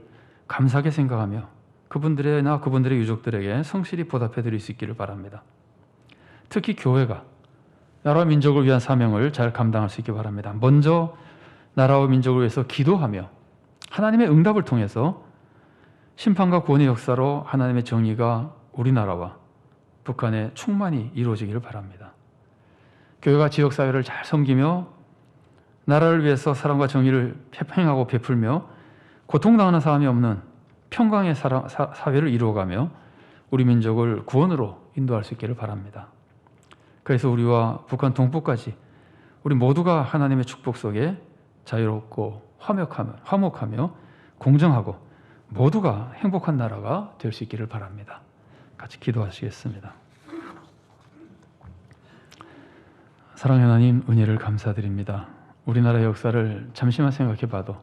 감사하게 생각하며 그분들의 유족들에게 성실히 보답해 드릴 수 있기를 바랍니다. 특히 교회가 나라와 민족을 위한 사명을 잘 감당할 수 있기 바랍니다. 먼저 나라와 민족을 위해서 기도하며 하나님의 응답을 통해서 심판과 구원의 역사로 하나님의 정의가 우리나라와 북한에 충만히 이루어지기를 바랍니다. 교회가 지역사회를 잘 섬기며 나라를 위해서 사랑과 정의를 행하고 베풀며 고통당하는 사람이 없는 평강의 사회를 이루어가며 우리 민족을 구원으로 인도할 수 있기를 바랍니다. 그래서 우리와 북한 동북까지 우리 모두가 하나님의 축복 속에 자유롭고 화목하며 공정하고 모두가 행복한 나라가 될 수 있기를 바랍니다. 같이 기도하시겠습니다. 사랑하는 하나님, 은혜를 감사드립니다. 우리나라의 역사를 잠시만 생각해 봐도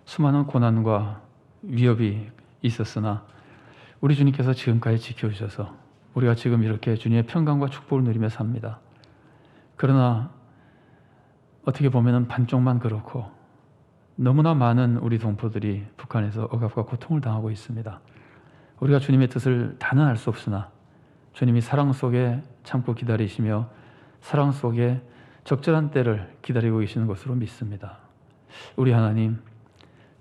수많은 고난과 위협이 있었으나 우리 주님께서 지금까지 지켜주셔서 우리가 지금 이렇게 주님의 평강과 축복을 누리며 삽니다. 그러나 어떻게 보면 반쪽만 그렇고 너무나 많은 우리 동포들이 북한에서 억압과 고통을 당하고 있습니다. 우리가 주님의 뜻을 다는 알 수 없으나 주님이 사랑 속에 참고 기다리시며 사랑 속에 적절한 때를 기다리고 계시는 것으로 믿습니다. 우리 하나님,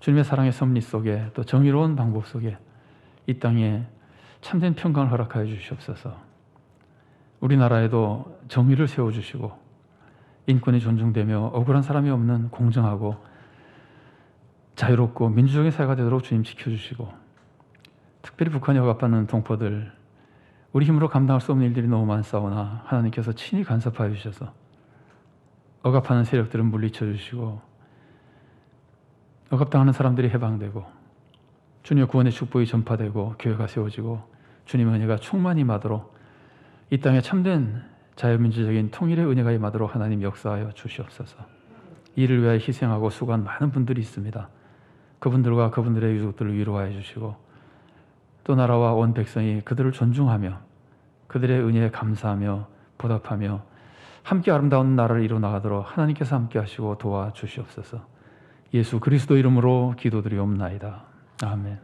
주님의 사랑의 섭리 속에 또 정의로운 방법 속에 이 땅에 참된 평강을 허락하여 주시옵소서. 우리나라에도 정의를 세워주시고 인권이 존중되며 억울한 사람이 없는 공정하고 자유롭고 민주적인 사회가 되도록 주님 지켜주시고, 특별히 북한에 억압받는 동포들, 우리 힘으로 감당할 수 없는 일들이 너무 많사오나 하나님께서 친히 간섭하여 주셔서 억압하는 세력들을 물리쳐 주시고 억압당하는 사람들이 해방되고 주님의 구원의 축복이 전파되고 교회가 세워지고 주님의 은혜가 충만히 임하도록 이 땅에 참된 자유민주적인 통일의 은혜가 임하도록 하나님 역사하여 주시옵소서. 이를 위하여 희생하고 수고한 많은 분들이 있습니다. 그분들과 그분들의 유족들을 위로하여 주시고 또 나라와 온 백성이 그들을 존중하며 그들의 은혜에 감사하며 보답하며 함께 아름다운 나라를 이루어 나가도록 하나님께서 함께 하시고 도와주시옵소서. 예수 그리스도 이름으로 기도드리옵나이다. 아멘.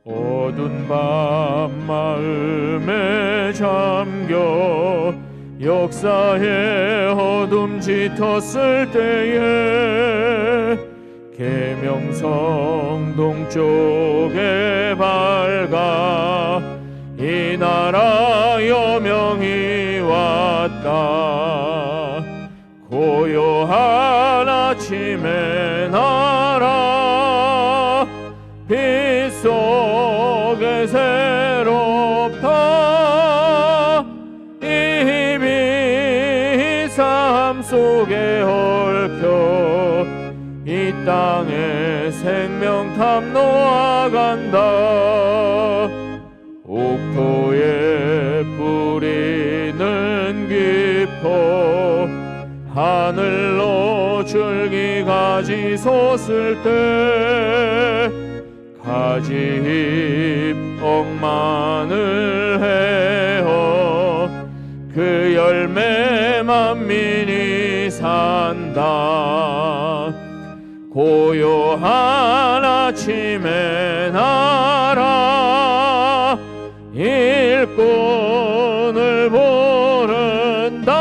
어두운 밤 마음에 잠겨 역사의 어둠 짙었을 때에 계명성 동쪽에 밝아 이 나라 여명이 왔다. 고요한 아침의 나라 빛 속에 새롭다. 이 빛 삶 속에 얽혀 이 땅에 생명 탐노아간다. 옥토의 뿌리는 깊어 하늘로 줄기가지 솟을 때 가지잎 억만을 헤어 그 열매 만민이 산다. 고요한 아침의 나라 일꾼을 부른다.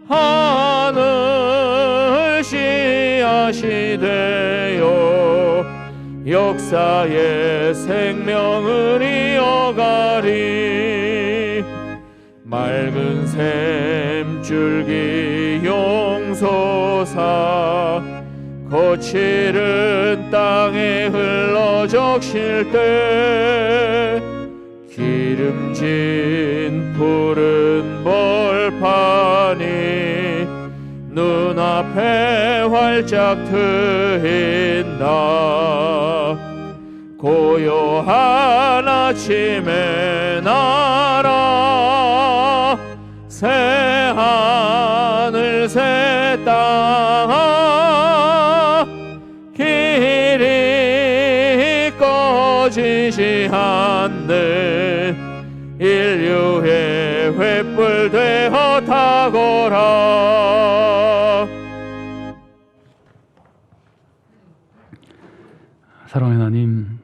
하늘 씨앗이 되어 역사의 생명을 이어가리. 맑은 샘줄기 용솟아 거칠은 땅에 흘러 적실 때 기름진 푸른 벌판이 눈앞에 활짝 트인다. 고요한 아침의 나라 새 하늘 새 땅 길이 꺼지지 않는 인류의 횃불 되어 타거라. 사랑하는 하나님,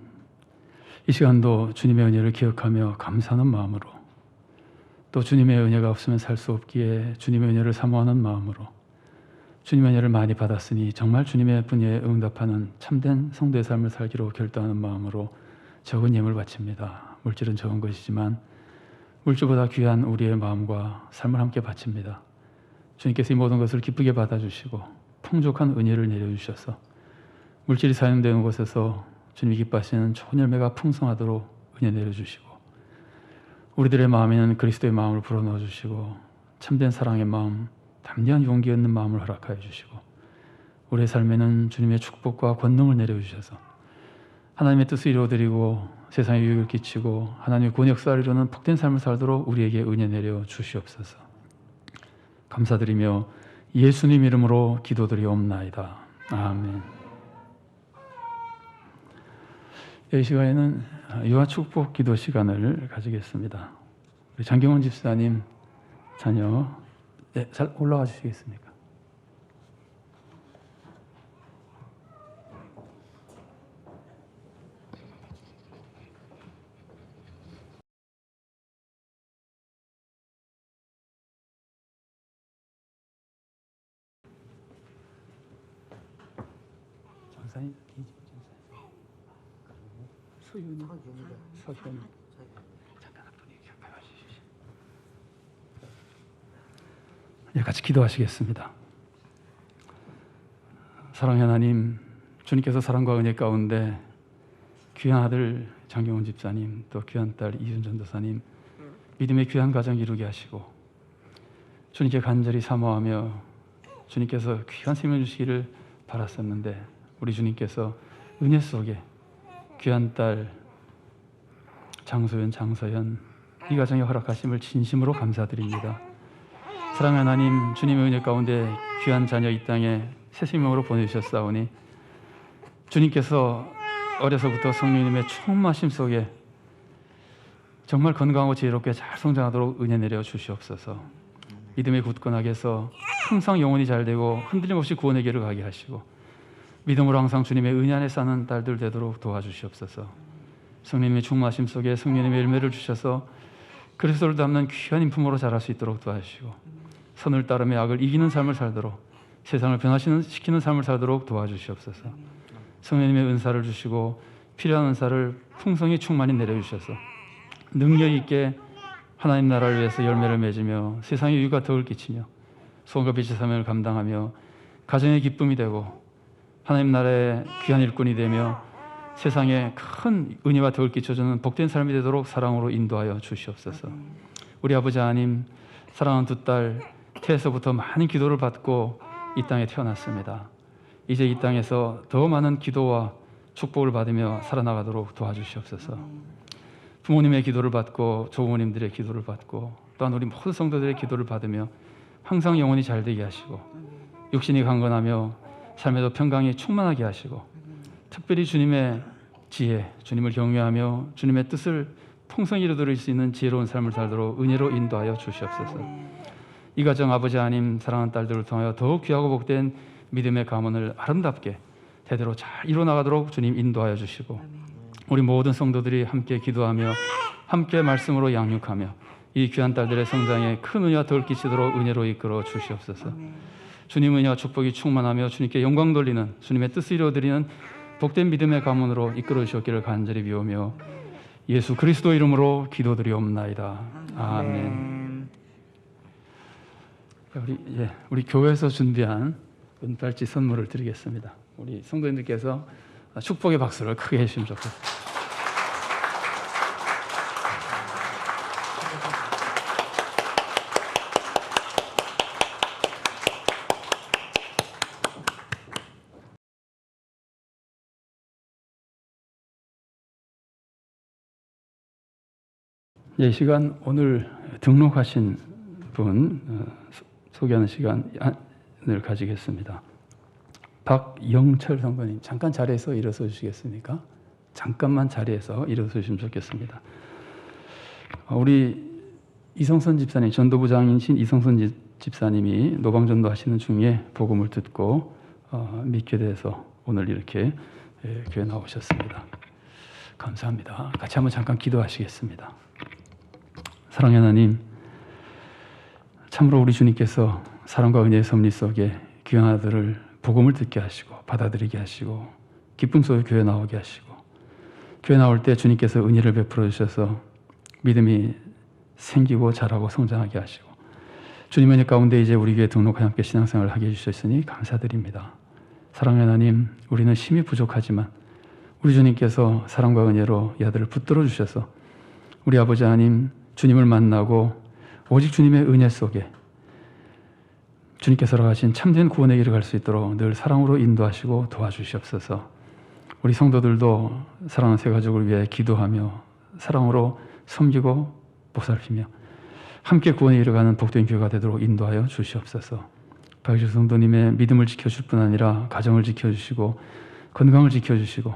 이 시간도 주님의 은혜를 기억하며 감사하는 마음으로, 또 주님의 은혜가 없으면 살 수 없기에 주님의 은혜를 사모하는 마음으로, 주님의 은혜를 많이 받았으니 정말 주님의 분야에 응답하는 참된 성도의 삶을 살기로 결단하는 마음으로 적은 예물 바칩니다. 물질은 적은 것이지만 물질보다 귀한 우리의 마음과 삶을 함께 바칩니다. 주님께서 이 모든 것을 기쁘게 받아주시고 풍족한 은혜를 내려주셔서 물질이 사용되는 곳에서 주님이 기뻐하시는 좋은 열매가 풍성하도록 은혜 내려주시고, 우리들의 마음에는 그리스도의 마음을 불어넣어 주시고 참된 사랑의 마음, 담대한 용기 있는 마음을 허락하여 주시고, 우리의 삶에는 주님의 축복과 권능을 내려주셔서 하나님의 뜻을 이루어드리고 세상에 유익을 끼치고 하나님의 구원 역사를 이루는 복된 삶을 살도록 우리에게 은혜 내려 주시옵소서. 감사드리며 예수님 이름으로 기도드리옵나이다. 아멘. 이 시간에는 유아 축복 기도 시간을 가지겠습니다. 우리 장경원 집사님 자녀, 네, 잘 올라와 주시겠습니까? 전사님, 소윤이, 서현, 잠깐 분이 가까이 와주시죠. 예, 같이 기도하시겠습니다. 사랑의 하나님, 주님께서 사랑과 은혜 가운데 귀한 아들 장경훈 집사님, 또 귀한 딸 이윤 전도사님 믿음의 귀한 가정 이루게 하시고, 주님께 간절히 사모하며 주님께서 귀한 생명 주시기를 바랐었는데, 우리 주님께서 은혜 속에 귀한 딸 장소연, 장서연 이 가정에 허락하심을 진심으로 감사드립니다. 사랑하는 하나님, 주님의 은혜 가운데 귀한 자녀 이 땅에 새 생명으로 보내주셨사오니 주님께서 어려서부터 성령님의 충만하심 속에 정말 건강하고 지혜롭게 잘 성장하도록 은혜 내려 주시옵소서. 믿음의 굳건하게 해서 항상 영혼이 잘되고 흔들림 없이 구원의 길을 가게 하시고, 믿음으로 항상 주님의 은혜 안에 사는 딸들 되도록 도와주시옵소서. 성령님의 충만하심 속에 성령님의 열매를 주셔서 그리스도를 닮는 귀한 인품으로 자랄 수 있도록 도와주시고, 선을 따르며 악을 이기는 삶을 살도록, 세상을 변화시키는 삶을 살도록 도와주시옵소서. 성령님의 은사를 주시고 필요한 은사를 풍성히 충만히 내려주셔서 능력 있게 하나님 나라를 위해서 열매를 맺으며 세상에 유익과 덕을 끼치며 소원과 빛의 사명을 감당하며 가정의 기쁨이 되고 하나님 나라의 귀한 일꾼이 되며 세상에 큰 은혜와 덕을 끼쳐주는 복된 삶이 되도록 사랑으로 인도하여 주시옵소서. 우리 아버지 하나님, 사랑하는 두 딸 태에서부터 많은 기도를 받고 이 땅에 태어났습니다. 이제 이 땅에서 더 많은 기도와 축복을 받으며 살아나가도록 도와주시옵소서. 부모님의 기도를 받고 조부모님들의 기도를 받고 또한 우리 모든 성도들의 기도를 받으며 항상 영혼이 잘되게 하시고 육신이 강건하며 삶에도 평강이 충만하게 하시고, 특별히 주님의 지혜, 주님을 경외하며 주님의 뜻을 풍성히 이루어드릴 수 있는 지혜로운 삶을 살도록 은혜로 인도하여 주시옵소서. 이 가정 아버지 하나님, 사랑하는 딸들을 통하여 더욱 귀하고 복된 믿음의 가문을 아름답게 대대로 잘 이루어나가도록 주님 인도하여 주시고, 우리 모든 성도들이 함께 기도하며 함께 말씀으로 양육하며 이 귀한 딸들의 성장에 큰 은혜와 덕을 끼치도록 은혜로 이끌어 주시옵소서. 주님 은혜와 축복이 충만하며 주님께 영광 돌리는 주님의 뜻을 이루어드리는 복된 믿음의 가문으로 이끌어 주셨기를 간절히 비우며 예수 그리스도 이름으로 기도드리옵나이다. 아멘. 우리 교회에서 준비한 은팔찌 선물을 드리겠습니다. 우리 성도님들께서 축복의 박수를 크게 해주시면 좋겠습니다. 이 시간 오늘 등록하신 분 소개하는 시간을 가지겠습니다. 박영철 성도님, 잠깐 자리에서 일어서 주시겠습니까? 잠깐만 자리에서 일어서 주시면 좋겠습니다. 우리 이성선 집사님, 전도부장이신 이성선 집사님이 노방전도 하시는 중에 복음을 듣고 믿게 돼서 오늘 이렇게 교회 나오셨습니다. 감사합니다. 같이 한번 잠깐 기도하시겠습니다. 사랑의 하나님, 참으로 우리 주님께서 사랑과 은혜의 섭리 속에 귀한 아들을 복음을 듣게 하시고 받아들이게 하시고 기쁨 속에 교회 나오게 하시고 교회 나올 때 주님께서 은혜를 베풀어 주셔서 믿음이 생기고 자라고 성장하게 하시고 주님의 은혜 가운데 이제 우리 교회 등록하여 함께 신앙생활을 하게 해주셨으니 감사드립니다. 사랑의 하나님, 우리는 힘이 부족하지만 우리 주님께서 사랑과 은혜로 이 아들을 붙들어 주셔서 우리 아버지 하나님 주님을 만나고 오직 주님의 은혜 속에 주님께서 하신 참된 구원의 길을 갈 수 있도록 늘 사랑으로 인도하시고 도와주시옵소서. 우리 성도들도 사랑하는 새 가족을 위해 기도하며 사랑으로 섬기고 보살피며 함께 구원에 이르가는 복된 교회가 되도록 인도하여 주시옵소서. 박유주 성도님의 믿음을 지켜줄 뿐 아니라 가정을 지켜주시고 건강을 지켜주시고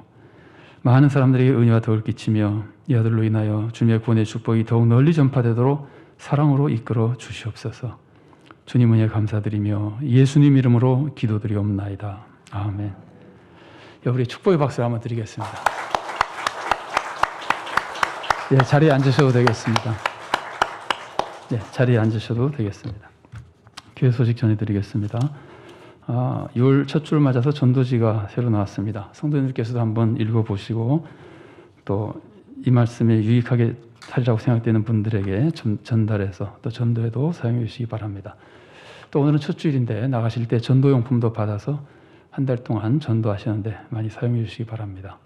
많은 사람들에게 은혜와 덕을 끼치며 이 아들로 인하여 주님의 구원의 축복이 더욱 널리 전파되도록 사랑으로 이끌어 주시옵소서. 주님 은혜 감사드리며 예수님 이름으로 기도드리옵나이다. 아멘. 우리 축복의 박수를 한번 드리겠습니다. 예, 자리에 앉으셔도 되겠습니다. 예, 자리에 앉으셔도 되겠습니다. 교회 소식 전해드리겠습니다. 6월 첫 줄 맞아서 전도지가 새로 나왔습니다. 성도님들께서도 한번 읽어보시고 또 이 말씀에 유익하게 살리라고 생각되는 분들에게 전달해서 또 전도에도 사용해 주시기 바랍니다. 또 오늘은 첫 주일인데 나가실 때 전도용품도 받아서 한 달 동안 전도하시는데 많이 사용해 주시기 바랍니다.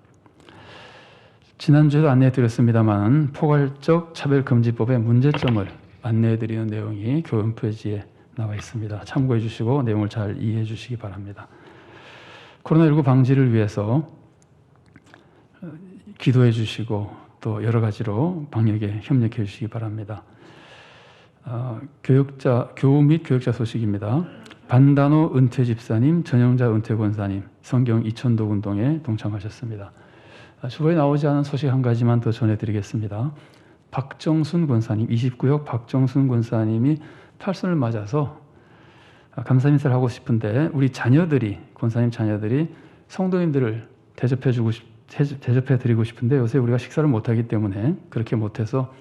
지난주에도 안내해 드렸습니다만 포괄적 차별금지법의 문제점을 안내해 드리는 내용이 교회 홈페이지에 나와 있습니다. 참고해 주시고 내용을 잘 이해해 주시기 바랍니다. 코로나19 방지를 위해서 기도해 주시고 또 여러 가지로 방역에 협력해 주시기 바랍니다. 교우 및 교육자 소식입니다. 반단호 은퇴 집사님, 전영자 은퇴 권사님, 성경 이천도 운동에 동참하셨습니다. 주보에 나오지 않은 소식 한 가지만 더 전해드리겠습니다. 박정순 권사님, 29역 박정순 권사님이 팔순을 맞아서 감사 인사를 하고 싶은데 우리 자녀들이, 권사님 자녀들이 성도님들을 대접해 드리고 싶은데 요새 우리가 식사를 못하기 때문에 그렇게 못해서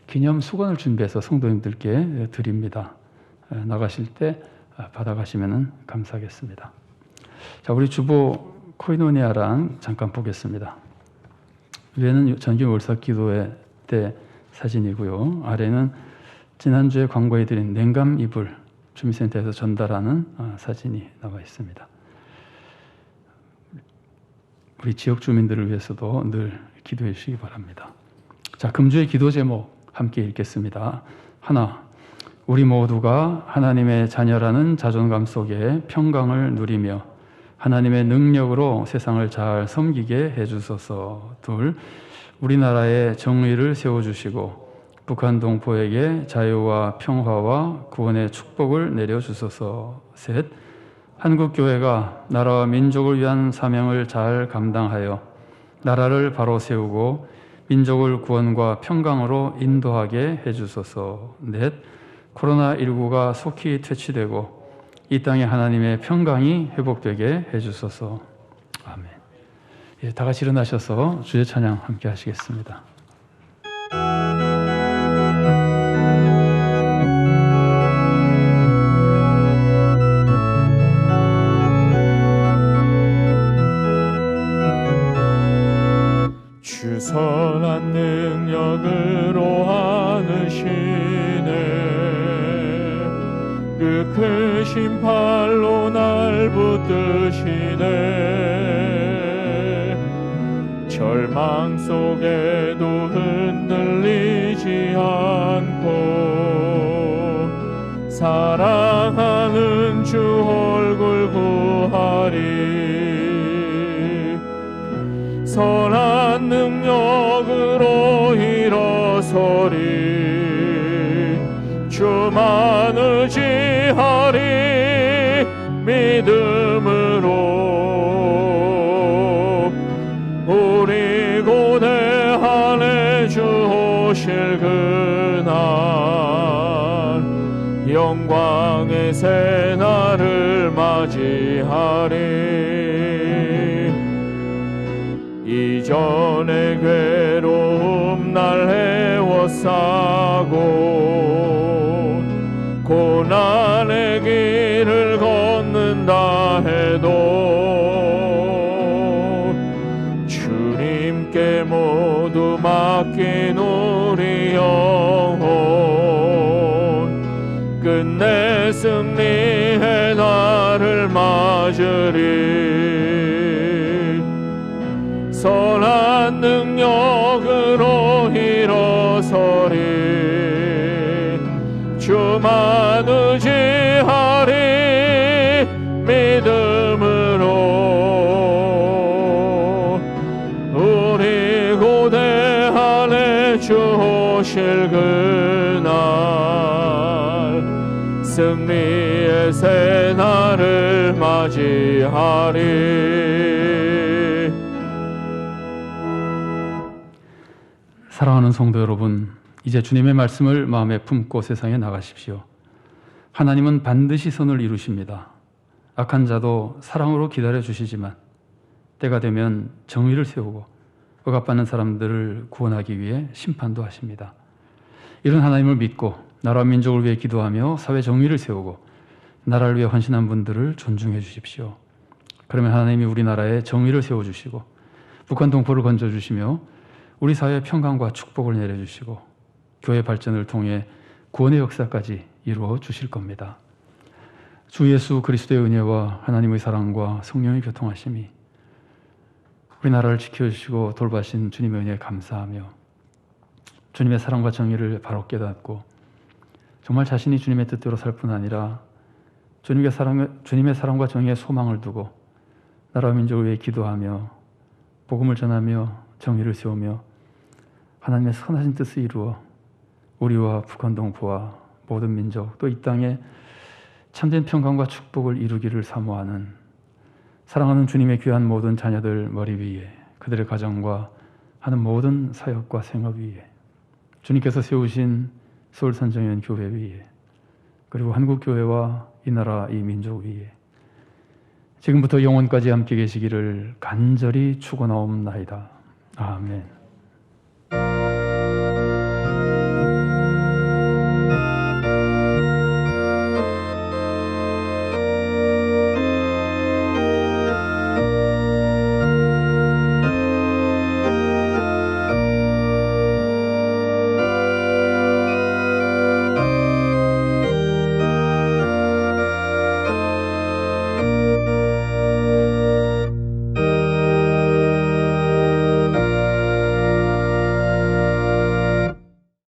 기념 수건을 준비해서 성도님들께 드립니다. 나가실 때 받아가시면 감사하겠습니다. 자, 우리 주보 코이노니아랑 잠깐 보겠습니다. 위에는 전교 월삭 기도회 때 사진이고요. 아래는 지난주에 광고해드린 냉감 이불 주민센터에서 전달하는 사진이 나와 있습니다. 우리 지역 주민들을 위해서도 늘 기도해 주시기 바랍니다. 자, 금주의 기도 제목 함께 읽겠습니다. 하나, 우리 모두가 하나님의 자녀라는 자존감 속에 평강을 누리며 하나님의 능력으로 세상을 잘 섬기게 해주소서. 둘, 우리나라에 정의를 세워주시고 북한 동포에게 자유와 평화와 구원의 축복을 내려주소서. 셋, 한국교회가 나라와 민족을 위한 사명을 잘 감당하여 나라를 바로 세우고 민족을 구원과 평강으로 인도하게 해주소서. 넷, 코로나19가 속히 퇴치되고 이 땅에 하나님의 평강이 회복되게 해주소서. 아멘. 예, 다 같이 일어나셔서 주의 찬양 함께 하시겠습니다. 주 선한 능력으로 하느시네 그 크신 팔로 날 붙드시네 절망 속에도 흔들리지 않고 사랑하는 주 얼굴 구하리 선한 능력으로 일어서 주만 의지하리 믿음으로 우리 고대하네 주 오실 그날 영광의 새날을 맞이하리 이전의 괴로움 날 헤워싸고 고난의 길을 걷는다 해도 주님께 모두 맡긴 우리 영혼 끝내 승리의 날을 맞으리 선한 능력으로 일어서리 주만 의지하리 믿음으로 우리 고대하네 주 오실 그날 승리의 새날을 맞이하리. 사랑하는 성도 여러분, 이제 주님의 말씀을 마음에 품고 세상에 나가십시오. 하나님은 반드시 선을 이루십니다. 악한 자도 사랑으로 기다려 주시지만 때가 되면 정의를 세우고 억압받는 사람들을 구원하기 위해 심판도 하십니다. 이런 하나님을 믿고 나라와 민족을 위해 기도하며 사회 정의를 세우고 나라를 위해 헌신한 분들을 존중해 주십시오. 그러면 하나님이 우리나라에 정의를 세워주시고 북한 동포를 건져주시며 우리 사회에 평강과 축복을 내려주시고 교회 발전을 통해 구원의 역사까지 이루어 주실 겁니다. 주 예수 그리스도의 은혜와 하나님의 사랑과 성령의 교통하심이 우리나라를 지켜주시고 돌봐신 주님의 은혜에 감사하며 주님의 사랑과 정의를 바로 깨닫고 정말 자신이 주님의 뜻대로 살 뿐 아니라 주님의 사랑과 정의에 소망을 두고 나라와 민족을 위해 기도하며 복음을 전하며 정의를 세우며 하나님의 선하신 뜻을 이루어 우리와 북한 동포와 모든 민족 또 이 땅에 참된 평강과 축복을 이루기를 사모하는 사랑하는 주님의 귀한 모든 자녀들 머리 위에 그들의 가정과 하는 모든 사역과 생업 위에 주님께서 세우신 서울산정연 교회 위에 그리고 한국교회와 이 나라 이 민족 위에 지금부터 영원까지 함께 계시기를 간절히 축원하옵나이다. 아멘.